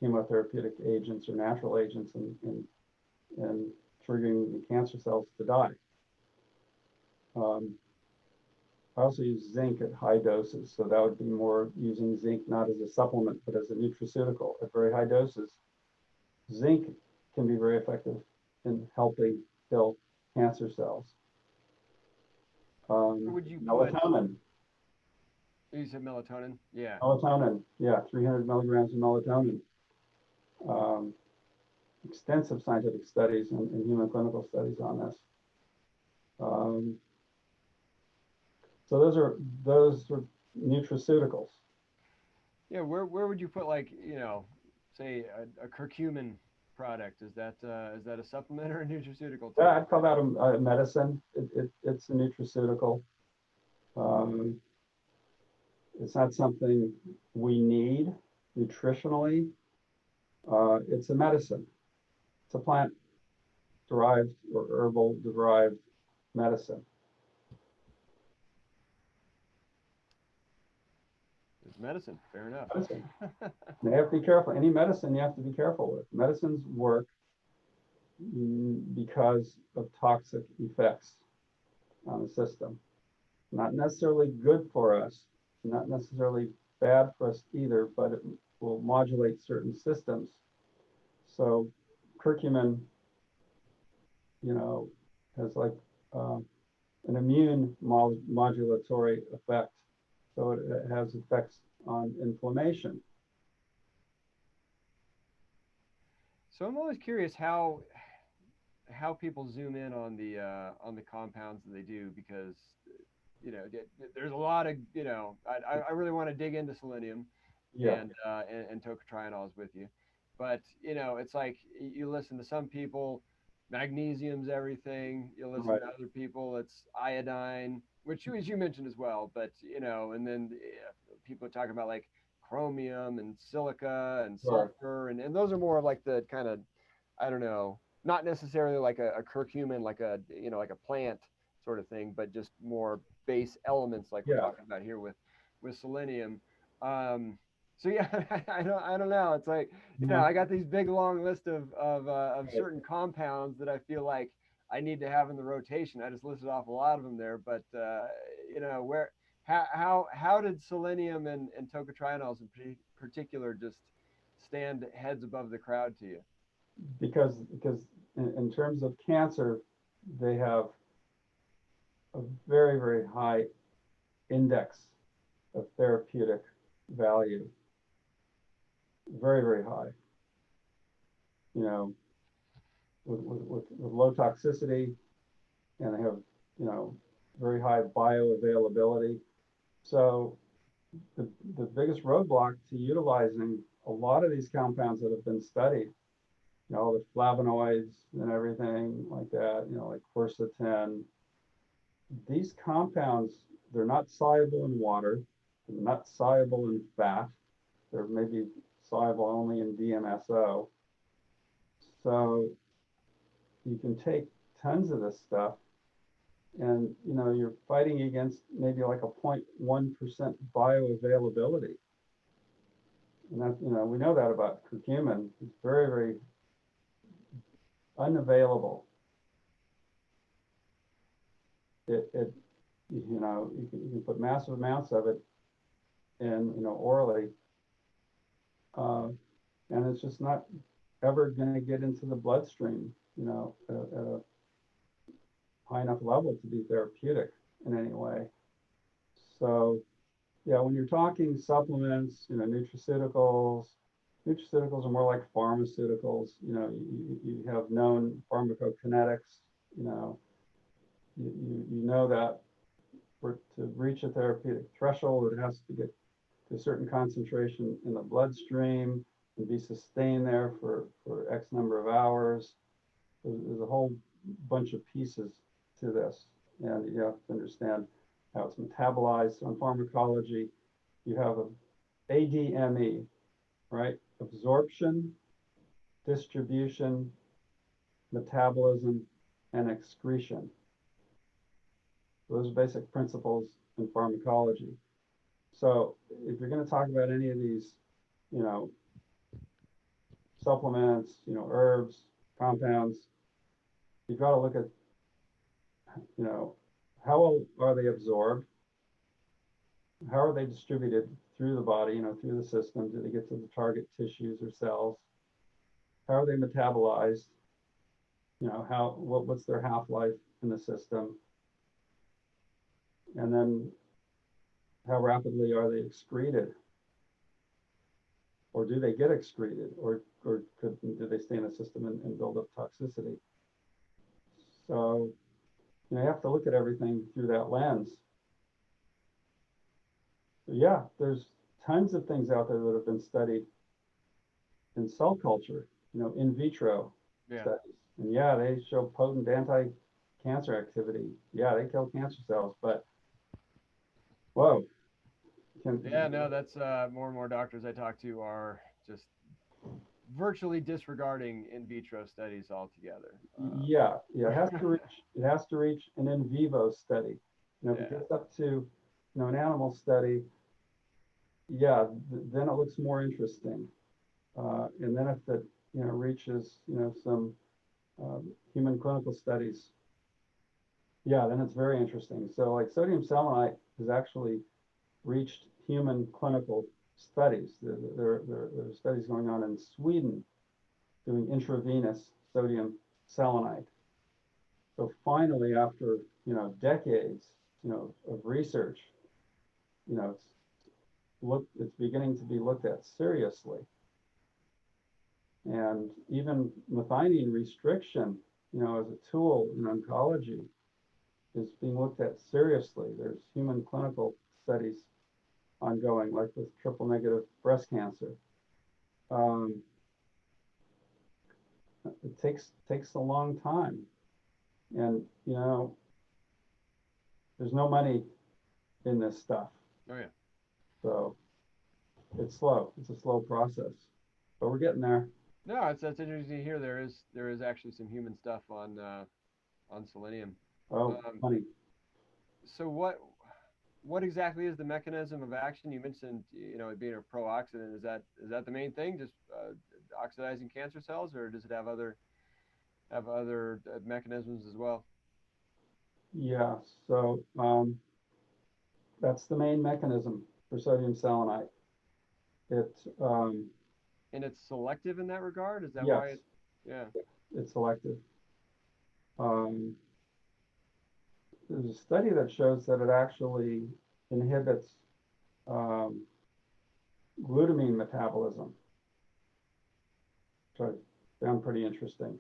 [SPEAKER 2] chemotherapeutic agents or natural agents in triggering the cancer cells to die. I also use zinc at high doses, so that would be more using zinc not as a supplement but as a nutraceutical at very high doses. Zinc can be very effective in helping kill cancer cells.
[SPEAKER 3] Would you
[SPEAKER 2] melatonin.
[SPEAKER 3] You said melatonin? Yeah.
[SPEAKER 2] Melatonin, yeah, 300 milligrams of melatonin. Extensive scientific studies and human clinical studies on this. So those are nutraceuticals.
[SPEAKER 3] Yeah, where would you put, like, say a curcumin product? Is that a supplement or a nutraceutical?
[SPEAKER 2] Yeah, I'd call that a medicine. It's a nutraceutical. It's not something we need nutritionally. It's a medicine. It's a plant-derived or herbal-derived medicine.
[SPEAKER 3] It's medicine. Fair enough.
[SPEAKER 2] Medicine. You have to be careful. Any medicine you have to be careful with. Medicines work because of toxic effects on the system. Not necessarily good for us, not necessarily bad for us either, but it will modulate certain systems. So curcumin, has like an immune modulatory effect. So it has effects on inflammation.
[SPEAKER 3] So I'm always curious how people zoom in on the compounds that they do, because there's a lot of I really want to dig into selenium,
[SPEAKER 2] Yeah.
[SPEAKER 3] and tocotrienols with you, but it's like you listen to some people, magnesium's everything. You listen
[SPEAKER 2] Right.
[SPEAKER 3] to other people, it's iodine, which as you mentioned as well. But and then people are talking about like chromium and silica and
[SPEAKER 2] Sure.
[SPEAKER 3] sulfur, and those are more of like the kind of, I don't know, not necessarily like a curcumin, like a like a plant sort of thing, but just more base elements like we're
[SPEAKER 2] Yeah.
[SPEAKER 3] talking about here with selenium. So yeah, I don't know. It's like,
[SPEAKER 2] Yeah.
[SPEAKER 3] I got these big long list of
[SPEAKER 2] Right.
[SPEAKER 3] certain compounds that I feel like I need to have in the rotation. I just listed off a lot of them there, but where how did selenium and tocotrienols in particular just stand heads above the crowd to you?
[SPEAKER 2] Because in terms of cancer, they have a very, very high index of therapeutic value, very, very high, you know, with low toxicity, and they have, very high bioavailability. So the biggest roadblock to utilizing a lot of these compounds that have been studied, all the flavonoids and everything like that, like quercetin, these compounds, they're not soluble in water, they're not soluble in fat, they're maybe soluble only in DMSO. So you can take tons of this stuff and you're fighting against maybe like a 0.1% bioavailability. And that, we know that about curcumin. It's very, very unavailable. It you can put massive amounts of it in, orally, and it's just not ever going to get into the bloodstream, at a high enough level to be therapeutic in any way. So, yeah, when you're talking supplements, nutraceuticals are more like pharmaceuticals. You have known pharmacokinetics. You know that to reach a therapeutic threshold, it has to get to a certain concentration in the bloodstream and be sustained there for X number of hours. There's a whole bunch of pieces to this, and you have to understand how it's metabolized. So in pharmacology, you have a ADME, right? Absorption, distribution, metabolism, and excretion. Those are basic principles in pharmacology. So if you're going to talk about any of these, supplements, herbs, compounds, you've got to look at, how well are they absorbed? How are they distributed through the body, through the system? Do they get to the target tissues or cells? How are they metabolized? What's their half-life in the system? And then how rapidly are they excreted? Or do they get excreted? Or do they stay in the system and build up toxicity? So you have to look at everything through that lens. So yeah, there's tons of things out there that have been studied in cell culture, in vitro studies. And yeah, they show potent anti-cancer activity. Yeah, they kill cancer cells, but whoa.
[SPEAKER 3] No, that's more and more doctors I talk to are just virtually disregarding in vitro studies altogether.
[SPEAKER 2] Yeah, it has to reach an in vivo study. If it gets up to an animal study, yeah, then it looks more interesting. And then if it reaches some human clinical studies, yeah, then it's very interesting. So like sodium selenite has actually reached human clinical studies. There are studies going on in Sweden doing intravenous sodium selenite. So finally, after decades of research, it's beginning to be looked at seriously. And even methionine restriction, as a tool in oncology, is being looked at seriously. There's human clinical studies ongoing, like with triple negative breast cancer. it takes a long time, and there's no money in this stuff,
[SPEAKER 3] Oh yeah.
[SPEAKER 2] so it's slow. It's a slow process, but we're getting there.
[SPEAKER 3] No, that's interesting to hear. There is actually some human stuff on selenium.
[SPEAKER 2] Oh,
[SPEAKER 3] Um,
[SPEAKER 2] funny.
[SPEAKER 3] so what exactly is the mechanism of action? You mentioned, it being a pro-oxidant. Is that the main thing? Just oxidizing cancer cells, or does it have other mechanisms as well?
[SPEAKER 2] Yeah, so that's the main mechanism for sodium selenite. It
[SPEAKER 3] And it's selective in that regard. Is that why
[SPEAKER 2] Yes,
[SPEAKER 3] it? Yeah.
[SPEAKER 2] it's selective. Um, there's a study that shows that it actually inhibits um, glutamine metabolism, which I found pretty interesting.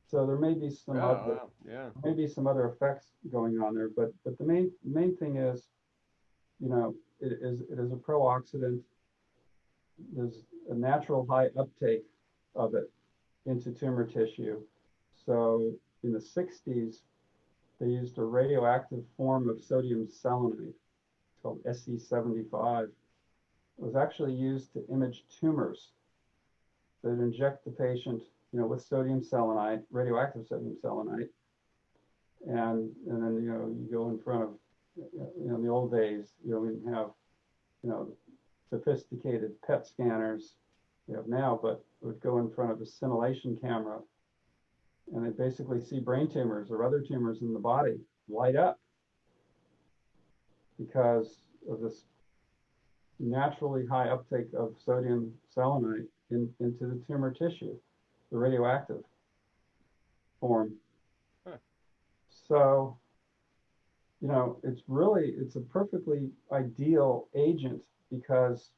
[SPEAKER 2] So there may be
[SPEAKER 3] Oh,
[SPEAKER 2] some other
[SPEAKER 3] wow. Yeah.
[SPEAKER 2] maybe some other effects going on there, but the main thing is, it is a pro-oxidant. There's a natural high uptake of it into tumor tissue. So in the 60s, they used a radioactive form of sodium selenite. It's called SE75. It was actually used to image tumors. They'd inject the patient, with sodium selenite, radioactive sodium selenite, and then you go in front of, in the old days, we didn't have, sophisticated PET scanners you have now, but it would go in front of a scintillation camera, and they basically see brain tumors or other tumors in the body light up because of this naturally high uptake of sodium selenite into the tumor tissue, the radioactive form.
[SPEAKER 3] Huh.
[SPEAKER 2] So, it's a perfectly ideal agent because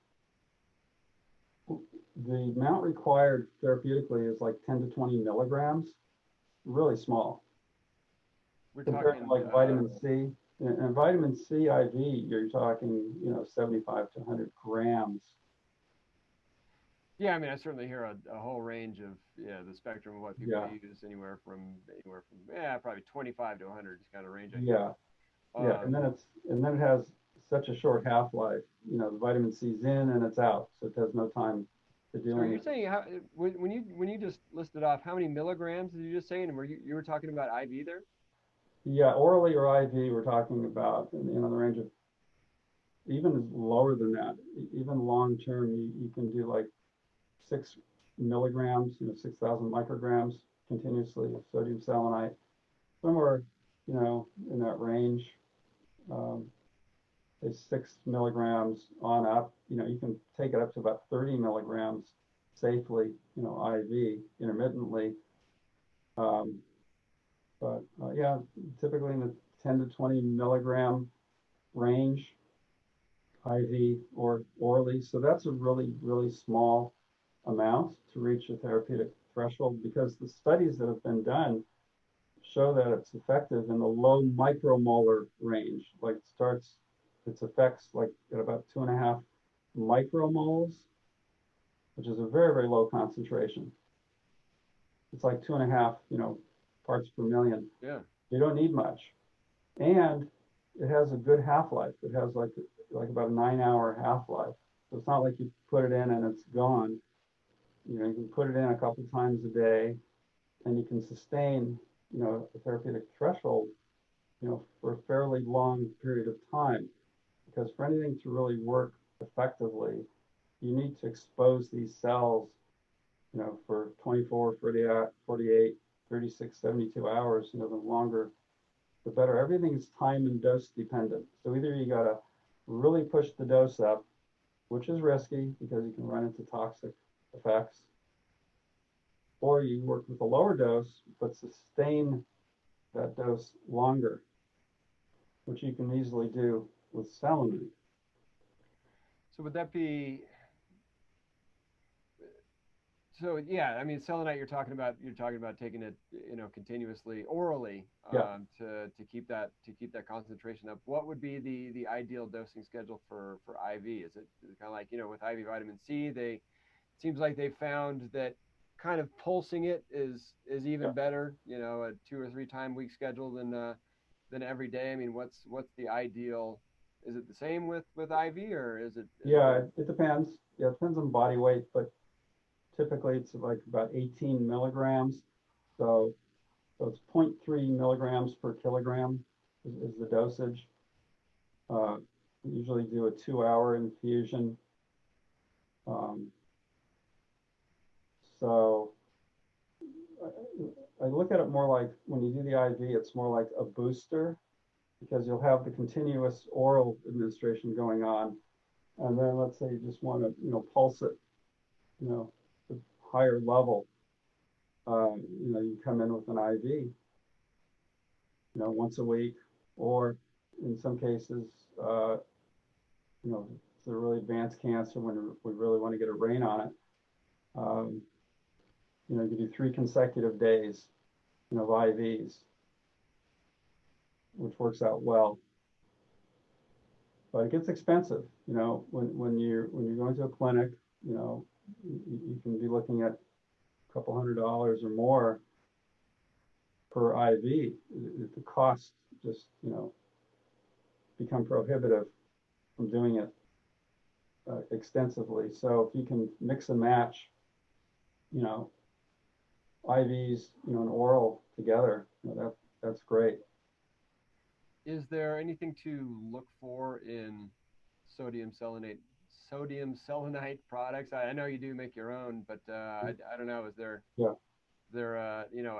[SPEAKER 2] the amount required therapeutically is like 10 to 20 milligrams, really small.
[SPEAKER 3] We're
[SPEAKER 2] Compared to
[SPEAKER 3] talking.
[SPEAKER 2] like vitamin C. And vitamin C IV, you're talking, 75 to 100 grams.
[SPEAKER 3] Yeah, I mean, I certainly hear a whole range of, the spectrum of what people
[SPEAKER 2] Yeah,
[SPEAKER 3] use, anywhere from yeah, probably 25 to 100 is kind of range I hear.
[SPEAKER 2] yeah, yeah. And then it has such a short half-life. The vitamin C's in and it's out, so it has no time to
[SPEAKER 3] So
[SPEAKER 2] do
[SPEAKER 3] you're
[SPEAKER 2] anything.
[SPEAKER 3] saying when you just listed off how many milligrams did you just say, and were talking about IV there?
[SPEAKER 2] Yeah, orally or IV, we're talking about, the range of even lower than that. Even long term, you can do like 6 milligrams, 6,000 micrograms continuously of sodium selenite, somewhere, in that range. Um, is 6 milligrams on up. You can take it up to about 30 milligrams safely, IV intermittently. Um, but yeah, typically in the 10 to 20 milligram range, IV or orally. So that's a really, really small amount to reach a therapeutic threshold because the studies that have been done show that it's effective in the low micromolar range, like starts its effects like at about 2.5 micromoles, which is a very, very low concentration. It's like 2.5, parts per million.
[SPEAKER 3] Yeah.
[SPEAKER 2] You don't need much. And it has a good half-life. It has like about a 9-hour half-life. So it's not like you put it in and it's gone. You can put it in a couple times a day and you can sustain, a therapeutic threshold, for a fairly long period of time. Because for anything to really work effectively, you need to expose these cells, for 24, 48, 36, 72 hours, the longer, the better. Everything is time and dose dependent. So either you got to really push the dose up, which is risky because you can run into toxic effects, or you work with a lower dose, but sustain that dose longer, which you can easily do with selenite.
[SPEAKER 3] So would that be? So yeah, I mean, selenite. You're talking about taking it, continuously orally,
[SPEAKER 2] Yeah.
[SPEAKER 3] to keep that concentration up. What would be the ideal dosing schedule for IV? Is it kind of like, with IV vitamin C? It seems like they found that kind of pulsing it is even better, you know, a 2 or 3 time week schedule than every day? I mean, what's the ideal? Is it the same with IV, or is it?
[SPEAKER 2] Yeah, it depends. Yeah, it depends on body weight, but typically it's like about 18 milligrams. So it's 0.3 milligrams per kilogram is the dosage. We usually do a 2-hour infusion. So I look at it more like when you do the IV, it's more like a booster, because you'll have the continuous oral administration going on. And then let's say you just want to, pulse it, to higher level. You come in with an IV, once a week, or in some cases, it's a really advanced cancer when we really want to get a rein on it. You do 3 consecutive days, of IVs, which works out well. But it gets expensive, when you're going to a clinic, you can be looking at a couple $100 or more per IV. The costs just, become prohibitive from doing it extensively. So if you can mix and match, IVs, and oral together, that's great.
[SPEAKER 3] Is there anything to look for in sodium selenite products? I know you do make your own, but I don't know. Is there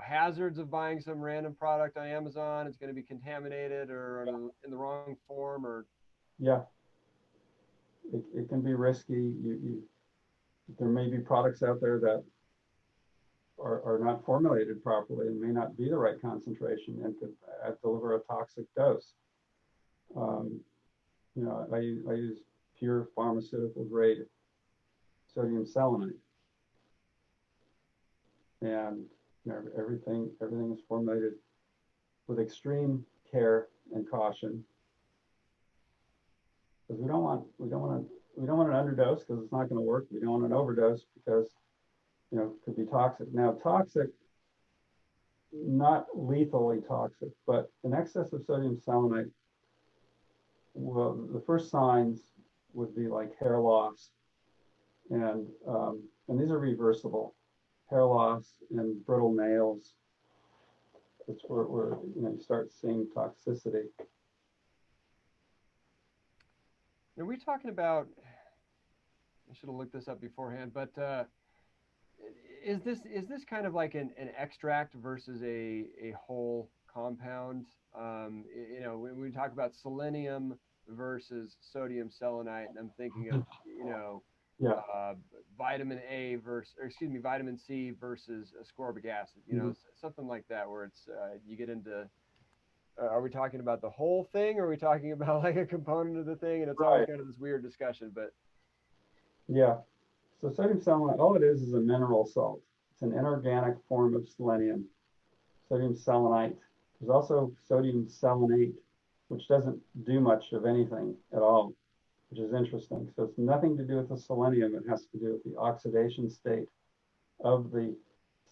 [SPEAKER 3] hazards of buying some random product on Amazon? It's going to be contaminated or in the wrong form, or
[SPEAKER 2] yeah, it can be risky. There may be products out there that are not formulated properly and may not be the right concentration and could deliver a toxic dose. I use pure pharmaceutical grade sodium selenite, and everything is formulated with extreme care and caution, because we don't want an underdose, because it's not going to work. We don't want an overdose, because it could be toxic. Now, toxic, not lethally toxic, but an excess of sodium selenite, well, the first signs would be like hair loss, and these are reversible. Hair loss and brittle nails. It's where you start seeing toxicity.
[SPEAKER 3] Are we talking about? I should have looked this up beforehand, but is this kind of like an extract versus a whole compound? When we talk about selenium versus sodium selenite, and I'm thinking of vitamin C versus ascorbic acid, something like that, where it's you get into. Are we talking about the whole thing, or are we talking about like a component of the thing? And it's always kind of this weird discussion, but
[SPEAKER 2] yeah. So sodium selenite, all it is a mineral salt. It's an inorganic form of selenium. Sodium selenite. There's also sodium selenate, which doesn't do much of anything at all, which is interesting. So it's nothing to do with the selenium. It has to do with the oxidation state of the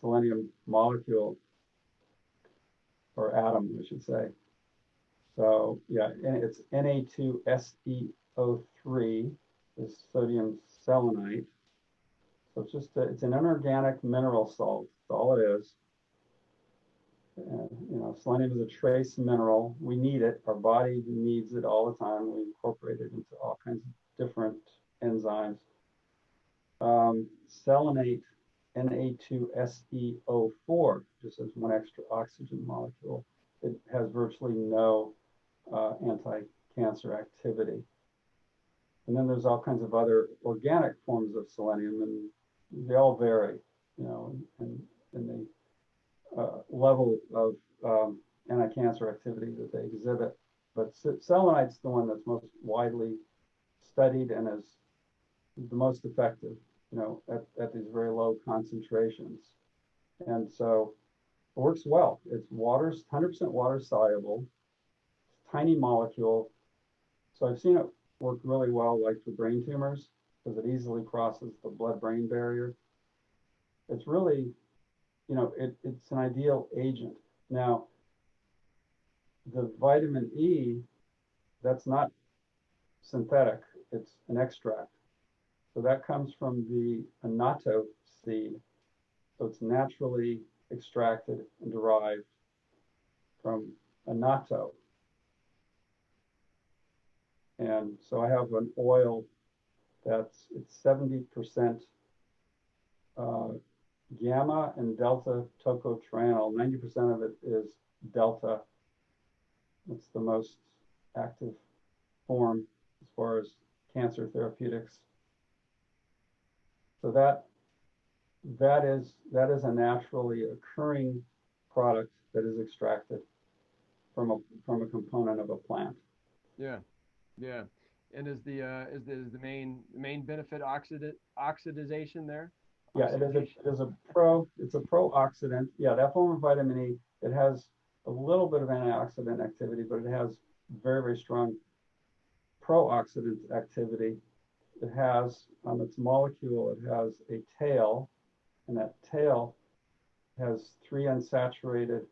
[SPEAKER 2] selenium molecule, or atom, I should say. So yeah, and it's Na2SeO3 is sodium selenite. So it's an inorganic mineral salt. That's all it is. And, selenium is a trace mineral. We need it. Our body needs it all the time. We incorporate it into all kinds of different enzymes. Selenate, Na2SeO4, just has one extra oxygen molecule. It has virtually no anti-cancer activity. And then there's all kinds of other organic forms of selenium, and they all vary, in the level of anti-cancer activity that they exhibit. But selenite's the one that's most widely studied and is the most effective, at these very low concentrations. And so it works well. It's 100% water soluble, tiny molecule. So I've seen it work really well, like for brain tumors, because it easily crosses the blood-brain barrier. it's really, it's an ideal agent. Now, the vitamin E, that's not synthetic, it's an extract. So that comes from the annatto seed. So it's naturally extracted and derived from annatto. And so I have an oil it's 70% gamma and delta tocotrienol. 90% of it is delta. It's the most active form as far as cancer therapeutics. So that is a naturally occurring product that is extracted from a component of a plant.
[SPEAKER 3] Yeah, yeah. And is the main benefit oxidization there?
[SPEAKER 2] Yeah, it's a pro-oxidant. Yeah, that form of vitamin E, it has a little bit of antioxidant activity, but it has very, very strong pro-oxidant activity. It has, on its molecule, it has a tail, and that tail has 3 unsaturated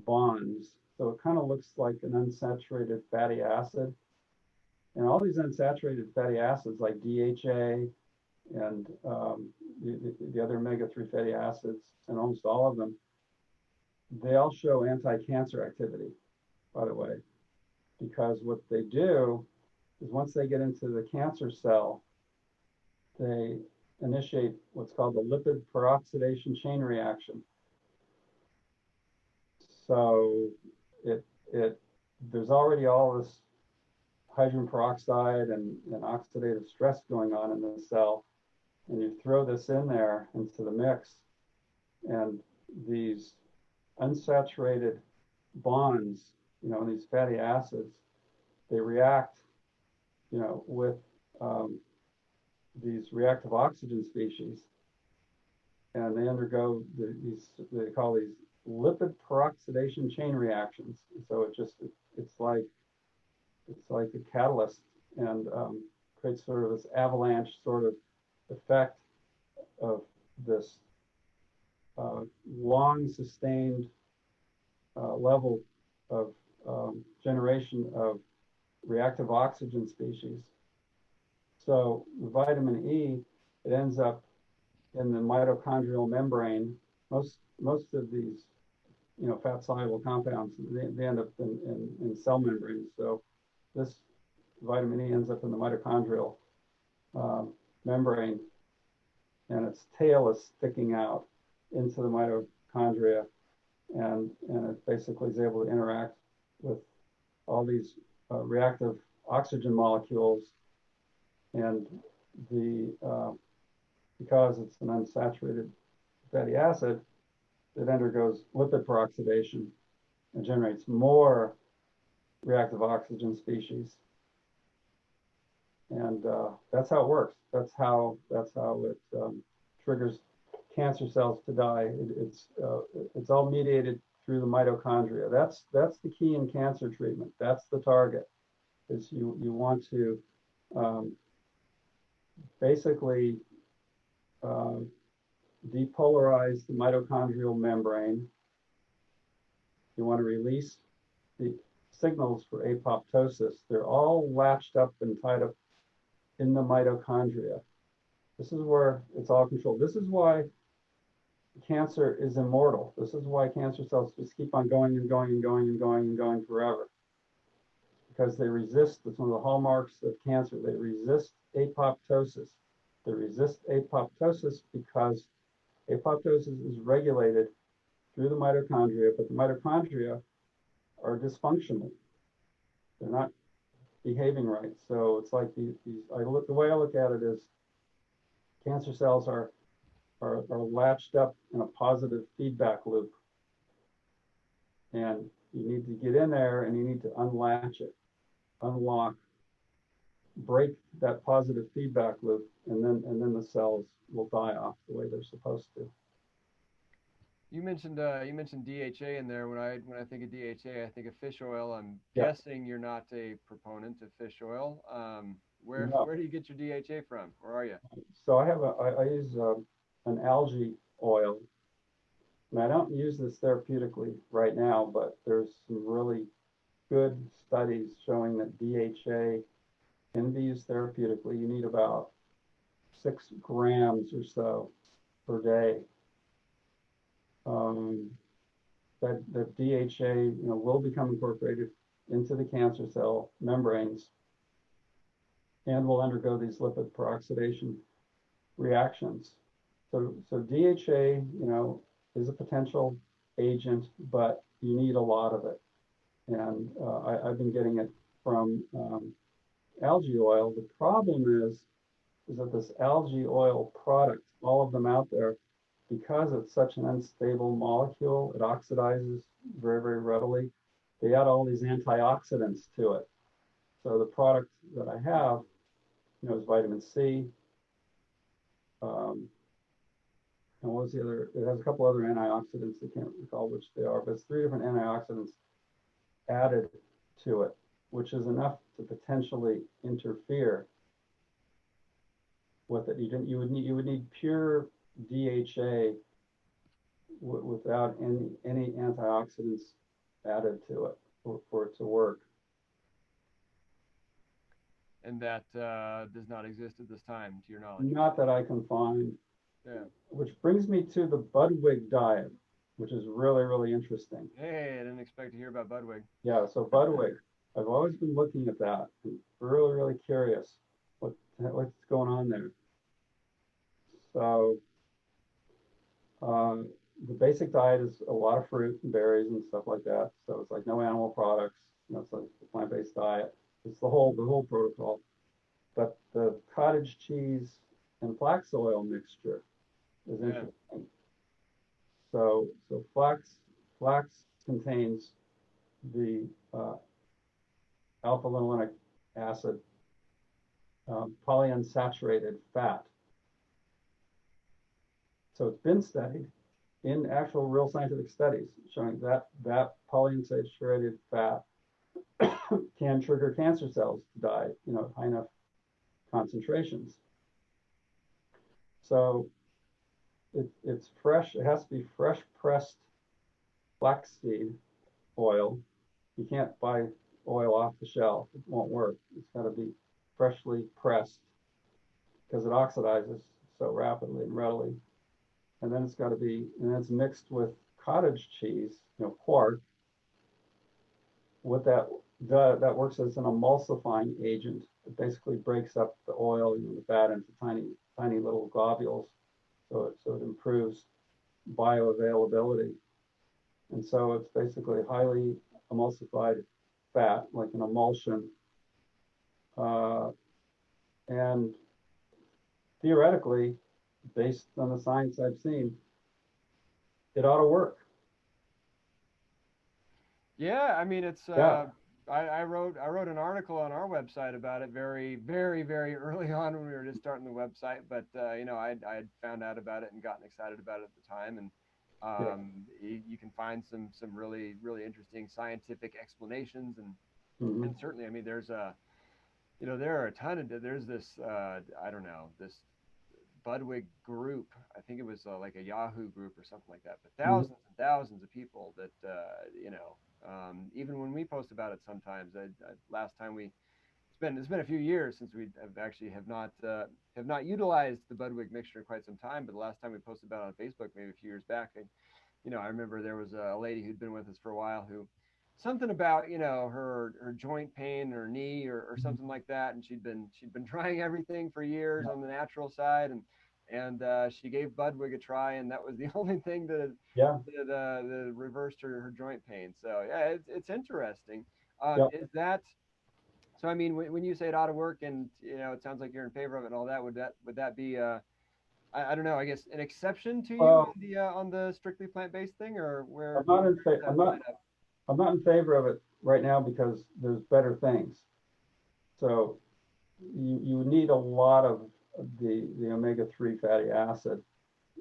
[SPEAKER 2] bonds. So it kind of looks like an unsaturated fatty acid. And all these unsaturated fatty acids like DHA and the other omega-3 fatty acids, and almost all of them, they all show anti-cancer activity, by the way, because what they do is once they get into the cancer cell, they initiate what's called the lipid peroxidation chain reaction. So there's already all this hydrogen peroxide and oxidative stress going on in the cell, and you throw this in there into the mix, and these unsaturated bonds, these fatty acids, they react, with these reactive oxygen species, and they undergo they call these lipid peroxidation chain reactions. So it's like a catalyst, and creates sort of this avalanche sort of effect of this long sustained level of generation of reactive oxygen species. So the vitamin E, it ends up in the mitochondrial membrane. Most of these, fat soluble compounds, they end up in cell membranes. So this vitamin E ends up in the mitochondrial membrane, and its tail is sticking out into the mitochondria, and it basically is able to interact with all these reactive oxygen molecules, and because it's an unsaturated fatty acid, it undergoes lipid peroxidation and generates more reactive oxygen species, and that's how it works. That's how it triggers cancer cells to die. It's all mediated through the mitochondria. That's the key in cancer treatment. That's the target. Is you want to basically depolarize the mitochondrial membrane. You want to release the signals for apoptosis. They're all latched up and tied up in the mitochondria. This is where it's all controlled. This is why cancer is immortal. This is why cancer cells just keep on going and going and going and going and going forever. Because they resist, that's one of the hallmarks of cancer, they resist apoptosis. They resist apoptosis because apoptosis is regulated through the mitochondria, but the mitochondria are dysfunctional. They're not behaving right. So it's like the way I look at it is cancer cells are latched up in a positive feedback loop. And you need to get in there and you need to unlatch it, unlock, break that positive feedback loop, and then the cells will die off the way they're supposed to.
[SPEAKER 3] You mentioned DHA in there. When I think of DHA, I think of fish oil. I'm guessing you're not a proponent of fish oil. Where do you get your DHA from? Where are you?
[SPEAKER 2] So I use an algae oil. And I don't use this therapeutically right now, but there's some really good studies showing that DHA can be used therapeutically. You need about 6 grams or so per day. That DHA, will become incorporated into the cancer cell membranes and will undergo these lipid peroxidation reactions. So DHA, is a potential agent, but you need a lot of it. And I've been getting it from algae oil. The problem is that this algae oil product, all of them out there, because it's such an unstable molecule, it oxidizes very, very readily. They add all these antioxidants to it. So the product that I have, is vitamin C. And what was the other? It has a couple other antioxidants. I can't recall which they are, but it's 3 different antioxidants added to it, which is enough to potentially interfere with it. You would need pure DHA without any antioxidants added to it for it to work.
[SPEAKER 3] And that does not exist at this time, to your knowledge.
[SPEAKER 2] Not that I can find.
[SPEAKER 3] Yeah.
[SPEAKER 2] Which brings me to the Budwig diet, which is really, really interesting.
[SPEAKER 3] Hey, I didn't expect to hear about Budwig.
[SPEAKER 2] Yeah, so Budwig, I've always been looking at that. I'm really, really curious what's going on there. So the basic diet is a lot of fruit and berries and stuff like that. So it's like no animal products. It's like a plant-based diet. It's the whole protocol. But the cottage cheese and flax oil mixture is interesting. So flax contains the alpha-linolenic acid, polyunsaturated fat. So it's been studied in actual real scientific studies showing that polyunsaturated fat can trigger cancer cells to die, at high enough concentrations. So it's fresh. It has to be fresh pressed flaxseed oil. You can't buy oil off the shelf. It won't work. It's got to be freshly pressed because it oxidizes so rapidly and readily. And then it's mixed with cottage cheese, quark. What that works as an emulsifying agent. It basically breaks up the oil, the fat into tiny little globules. So it improves bioavailability. And so it's basically highly emulsified fat, like an emulsion. And theoretically, based on the science I've seen, it ought to work.
[SPEAKER 3] Yeah, I mean, it's
[SPEAKER 2] Yeah.
[SPEAKER 3] I wrote an article on our website about it very, very, very early on when we were just starting the website. But I had found out about it and gotten excited about it at the time. And you can find some really, really interesting scientific explanations. And certainly, I mean, there are a ton of there's this this Budwig group. I think it was like a Yahoo group or something like that. But thousands and thousands of people that even when we post about it sometimes. Last time it's been a few years since we have not utilized the Budwig mixture in quite some time. But the last time we posted about it on Facebook, maybe a few years back, I remember there was a lady who'd been with us for a while who something about her joint pain, her knee, or something like that, and she'd been trying everything for years on the natural side, and she gave Budwig a try, and that was the only thing that reversed her joint pain. So yeah, it's interesting. Is that so? I mean, when you say it ought to work, and it sounds like you're in favor of it and all that, would that be I don't know, I guess an exception to you on the strictly plant-based thing, or where?
[SPEAKER 2] I'm not in favor of it right now because there's better things. So you need a lot of the omega-3 fatty acid.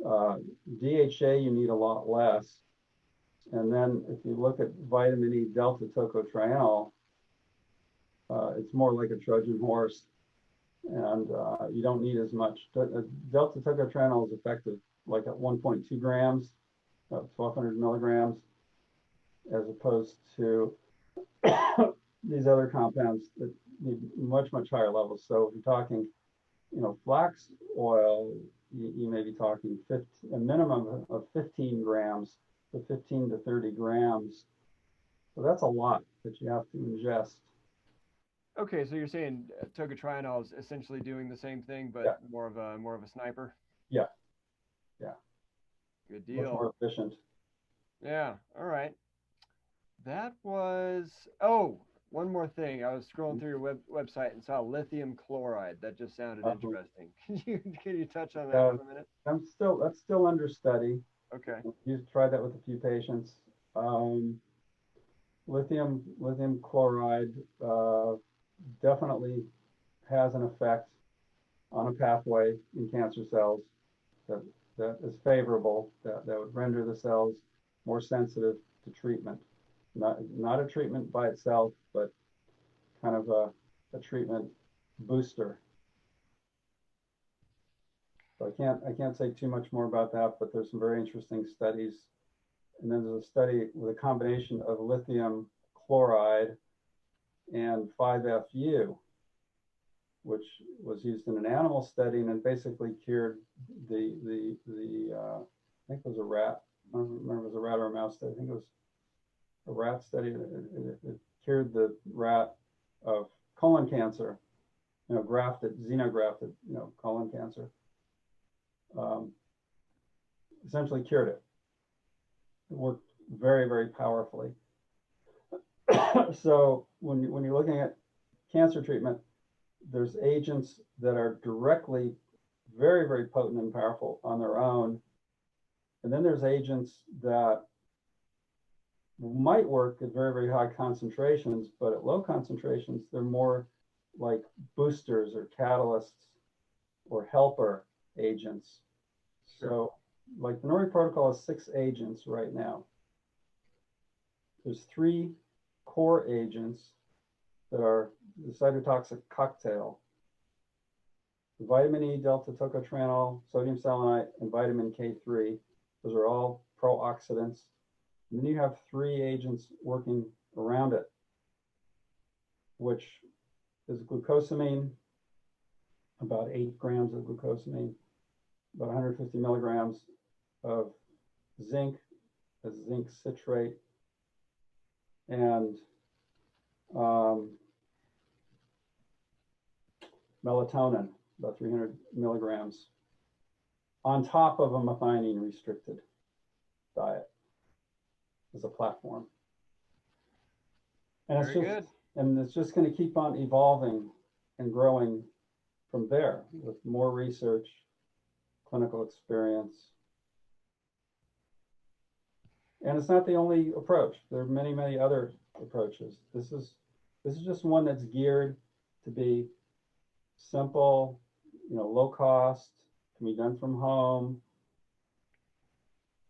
[SPEAKER 2] DHA you need a lot less. And then if you look at vitamin E delta tocotrienol, it's more like a Trojan horse, and you don't need as much. Delta tocotrienol is effective like at 1.2 grams, 1,200 milligrams, as opposed to these other compounds that need much, much higher levels. So if you're talking, flax oil, you may be talking a minimum of 15 grams to 15 to 30 grams. So that's a lot that you have to ingest.
[SPEAKER 3] Okay, so you're saying tocotrienol is essentially doing the same thing, but
[SPEAKER 2] Yeah.
[SPEAKER 3] more of a sniper.
[SPEAKER 2] Yeah.
[SPEAKER 3] Good
[SPEAKER 2] Much
[SPEAKER 3] deal.
[SPEAKER 2] more efficient.
[SPEAKER 3] Yeah. All right. That was one more thing. I was scrolling through your website and saw lithium chloride. That just sounded interesting. Can you touch on that for a minute?
[SPEAKER 2] That's still under study.
[SPEAKER 3] Okay.
[SPEAKER 2] You've tried that with a few patients. Lithium chloride definitely has an effect on a pathway in cancer cells that is favorable, that would render the cells more sensitive to treatment. Not a treatment by itself, but kind of a treatment booster. So I can't say too much more about that, but there's some very interesting studies. And then there's a study with a combination of lithium chloride and 5-FU, which was used in an animal study and it basically cured the I think it was a rat. I don't remember if it was a rat or a mouse study. I think it was a rat study. It cured the rat of colon cancer, xenografted, colon cancer. Essentially cured it. It worked very, very powerfully. So when you're looking at cancer treatment, there's agents that are directly very, very potent and powerful on their own. And then there's agents that might work at very, very high concentrations, but at low concentrations, they're more like boosters or catalysts or helper agents. So like the NORI protocol has 6 agents right now. There's 3 core agents that are the cytotoxic cocktail: vitamin E, delta tocotrienol, sodium selenite, and vitamin K3. Those are all pro-oxidants. And then you have 3 agents working around it, which is glucosamine, about 8 grams of glucosamine, about 150 milligrams of zinc, as zinc citrate, and melatonin, about 300 milligrams, on top of a methionine restricted diet as a platform. And it's just going to keep on evolving and growing from there with more research, clinical experience. And it's not the only approach. There are many, many other approaches. This is just one that's geared to be simple, low cost, can be done from home.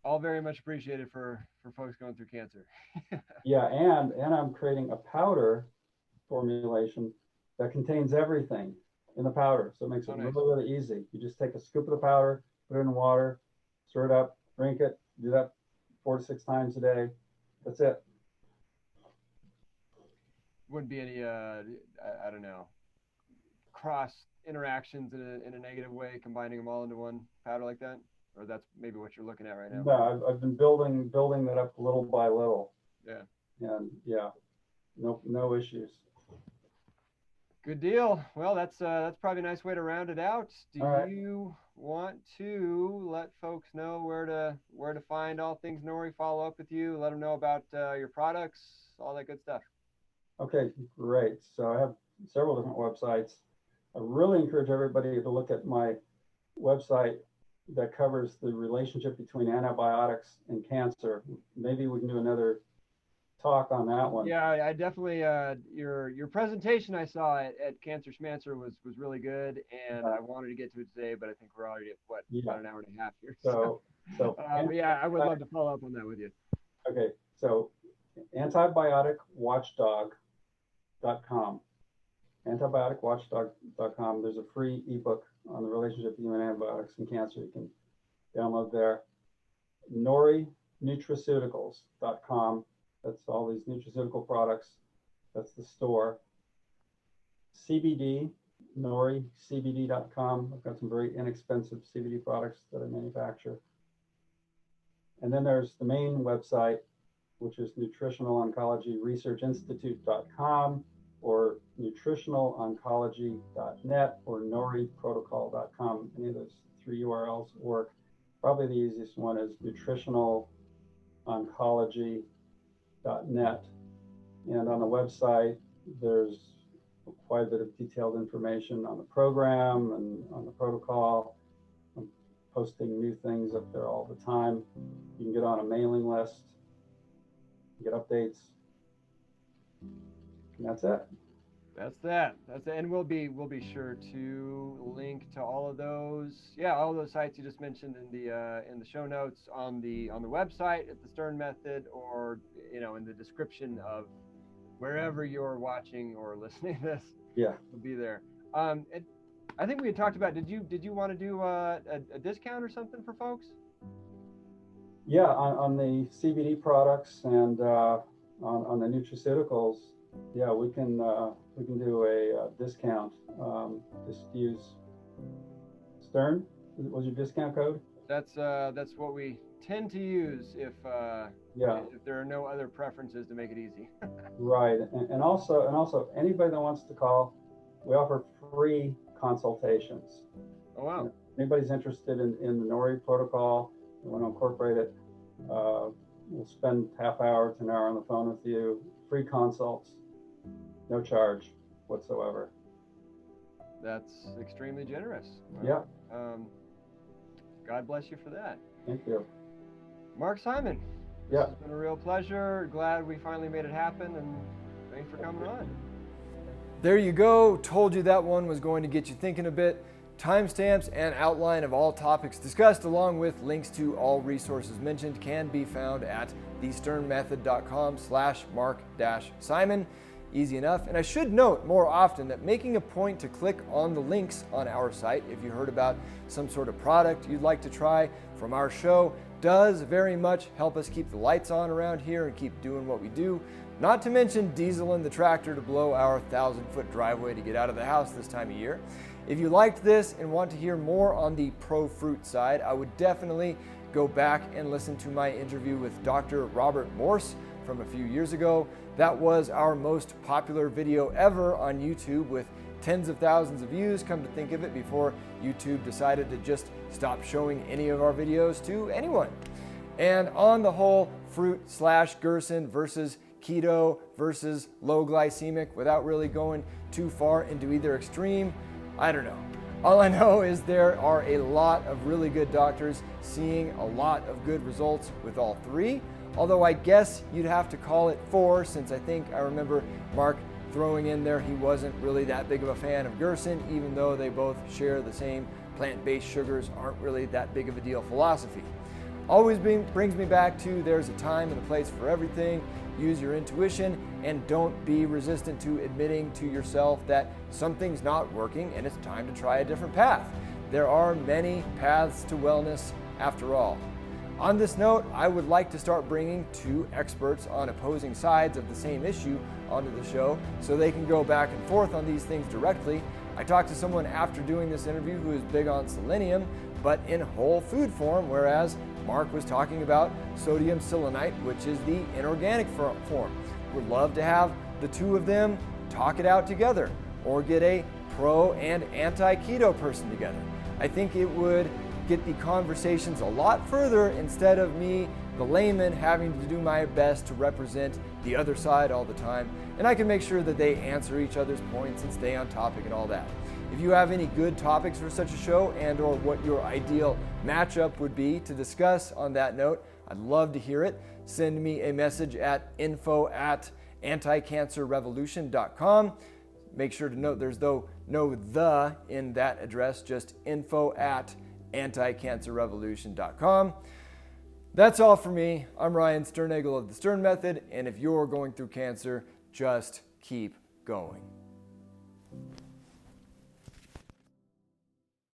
[SPEAKER 3] All very much appreciated for folks going through cancer.
[SPEAKER 2] Yeah, and I'm creating a powder formulation that contains everything in the powder. So it makes it really, really easy. You just take a scoop of the powder, put it in water, stir it up, drink it, do that 4 to 6 times a day. That's it.
[SPEAKER 3] Wouldn't be any, I don't know, cross interactions in a negative way, combining them all into one powder like that? Or that's maybe what you're looking at right now?
[SPEAKER 2] No, I've been building that up little by little.
[SPEAKER 3] Yeah.
[SPEAKER 2] And yeah, no issues.
[SPEAKER 3] Good deal. Well, that's probably a nice way to round it out. Do
[SPEAKER 2] right.
[SPEAKER 3] you want to let folks know where to find all things NORI, follow up with you, let them know about your products, all that good stuff?
[SPEAKER 2] Okay, great. So I have several different websites. I really encourage everybody to look at my website that covers the relationship between antibiotics and cancer. Maybe we can do another talk on that one.
[SPEAKER 3] Yeah, I definitely, your presentation I saw at Cancer Schmancer was really good, and I wanted to get to it today, but I think we're already at about an hour and a half here.
[SPEAKER 2] So
[SPEAKER 3] yeah, I would love to follow up on that with you.
[SPEAKER 2] Okay, so antibioticwatchdog.com. Antibioticwatchdog.com. There's a free ebook on the relationship between antibiotics and cancer. You can download there. NORI nutraceuticals.com. That's all these nutraceutical products. That's the store. CBD, NORICBD.com. I've got some very inexpensive CBD products that I manufacture. And then there's the main website, which is Nutritional Oncology Research Institute.com or nutritionaloncology.net or NORIProtocol.com. Any of those three URLs work. Probably the easiest one is nutritionaloncology.net. And on the website, there's quite a bit of detailed information on the program and on the protocol. I'm posting new things up there all the time. You can get on a mailing list, get updates, and that's it.
[SPEAKER 3] That's it. And we'll be sure to link to all of those. Yeah, all of those sites you just mentioned in the show notes on the website at the Stern Method, or in the description of wherever you're watching or listening to this.
[SPEAKER 2] Yeah,
[SPEAKER 3] It'll be there. I think we had talked about. Did you want to do a discount or something for folks?
[SPEAKER 2] Yeah, on the CBD products and on the nutraceuticals. Yeah, we can do a discount. Just use Stern. Was your discount code?
[SPEAKER 3] That's what we tend to use if there are no other preferences to make it easy.
[SPEAKER 2] Right, and also anybody that wants to call, we offer free consultations.
[SPEAKER 3] Oh wow!
[SPEAKER 2] If anybody's interested in the NORI protocol, you want to incorporate it, we'll spend half hour to an hour on the phone with you. Free consults, no charge whatsoever.
[SPEAKER 3] That's extremely generous.
[SPEAKER 2] Yeah.
[SPEAKER 3] God bless you for that.
[SPEAKER 2] Thank you.
[SPEAKER 3] Mark Simon.
[SPEAKER 2] Yeah.
[SPEAKER 3] It's been a real pleasure. Glad we finally made it happen, and thanks for coming on.
[SPEAKER 1] There you go. Told you that one was going to get you thinking a bit. Timestamps and outline of all topics discussed, along with links to all resources mentioned, can be found at thesternmethod.com/Mark-Simon. Easy enough. And I should note more often that making a point to click on the links on our site if you heard about some sort of product you'd like to try from our show does very much help us keep the lights on around here and keep doing what we do. Not to mention dieseling the tractor to blow our 1,000-foot driveway to get out of the house this time of year. If you liked this and want to hear more on the pro-fruit side, I would definitely go back and listen to my interview with Dr. Robert Morse from a few years ago. That was our most popular video ever on YouTube, with tens of thousands of views, come to think of it, before YouTube decided to just stop showing any of our videos to anyone. And on the whole, fruit/Gerson versus keto versus low glycemic, without really going too far into either extreme, I don't know. All I know is there are a lot of really good doctors seeing a lot of good results with all three. Although I guess you'd have to call it 4, since I think I remember Mark throwing in there he wasn't really that big of a fan of Gerson, even though they both share the same plant-based sugars aren't really that big of a deal philosophy. Always brings me back to there's a time and a place for everything. Use your intuition and don't be resistant to admitting to yourself that something's not working and it's time to try a different path. There are many paths to wellness after all. On this note, I would like to start bringing 2 experts on opposing sides of the same issue onto the show so they can go back and forth on these things directly. I talked to someone after doing this interview who is big on selenium, but in whole food form, whereas Mark was talking about sodium selenite, which is the inorganic form. Would love to have the 2 of them talk it out together, or get a pro and anti-keto person together. I think it would get the conversations a lot further instead of me, the layman, having to do my best to represent the other side all the time. And I can make sure that they answer each other's points and stay on topic and all that. If you have any good topics for such a show, and or what your ideal matchup would be to discuss on that note, I'd love to hear it. Send me a message at info@anticancerrevolution.com. Make sure to note there's no the in that address, just info@anticancerrevolution.com. That's all for me. I'm Ryan Sternagel of the Stern Method, and if you're going through cancer, just keep going.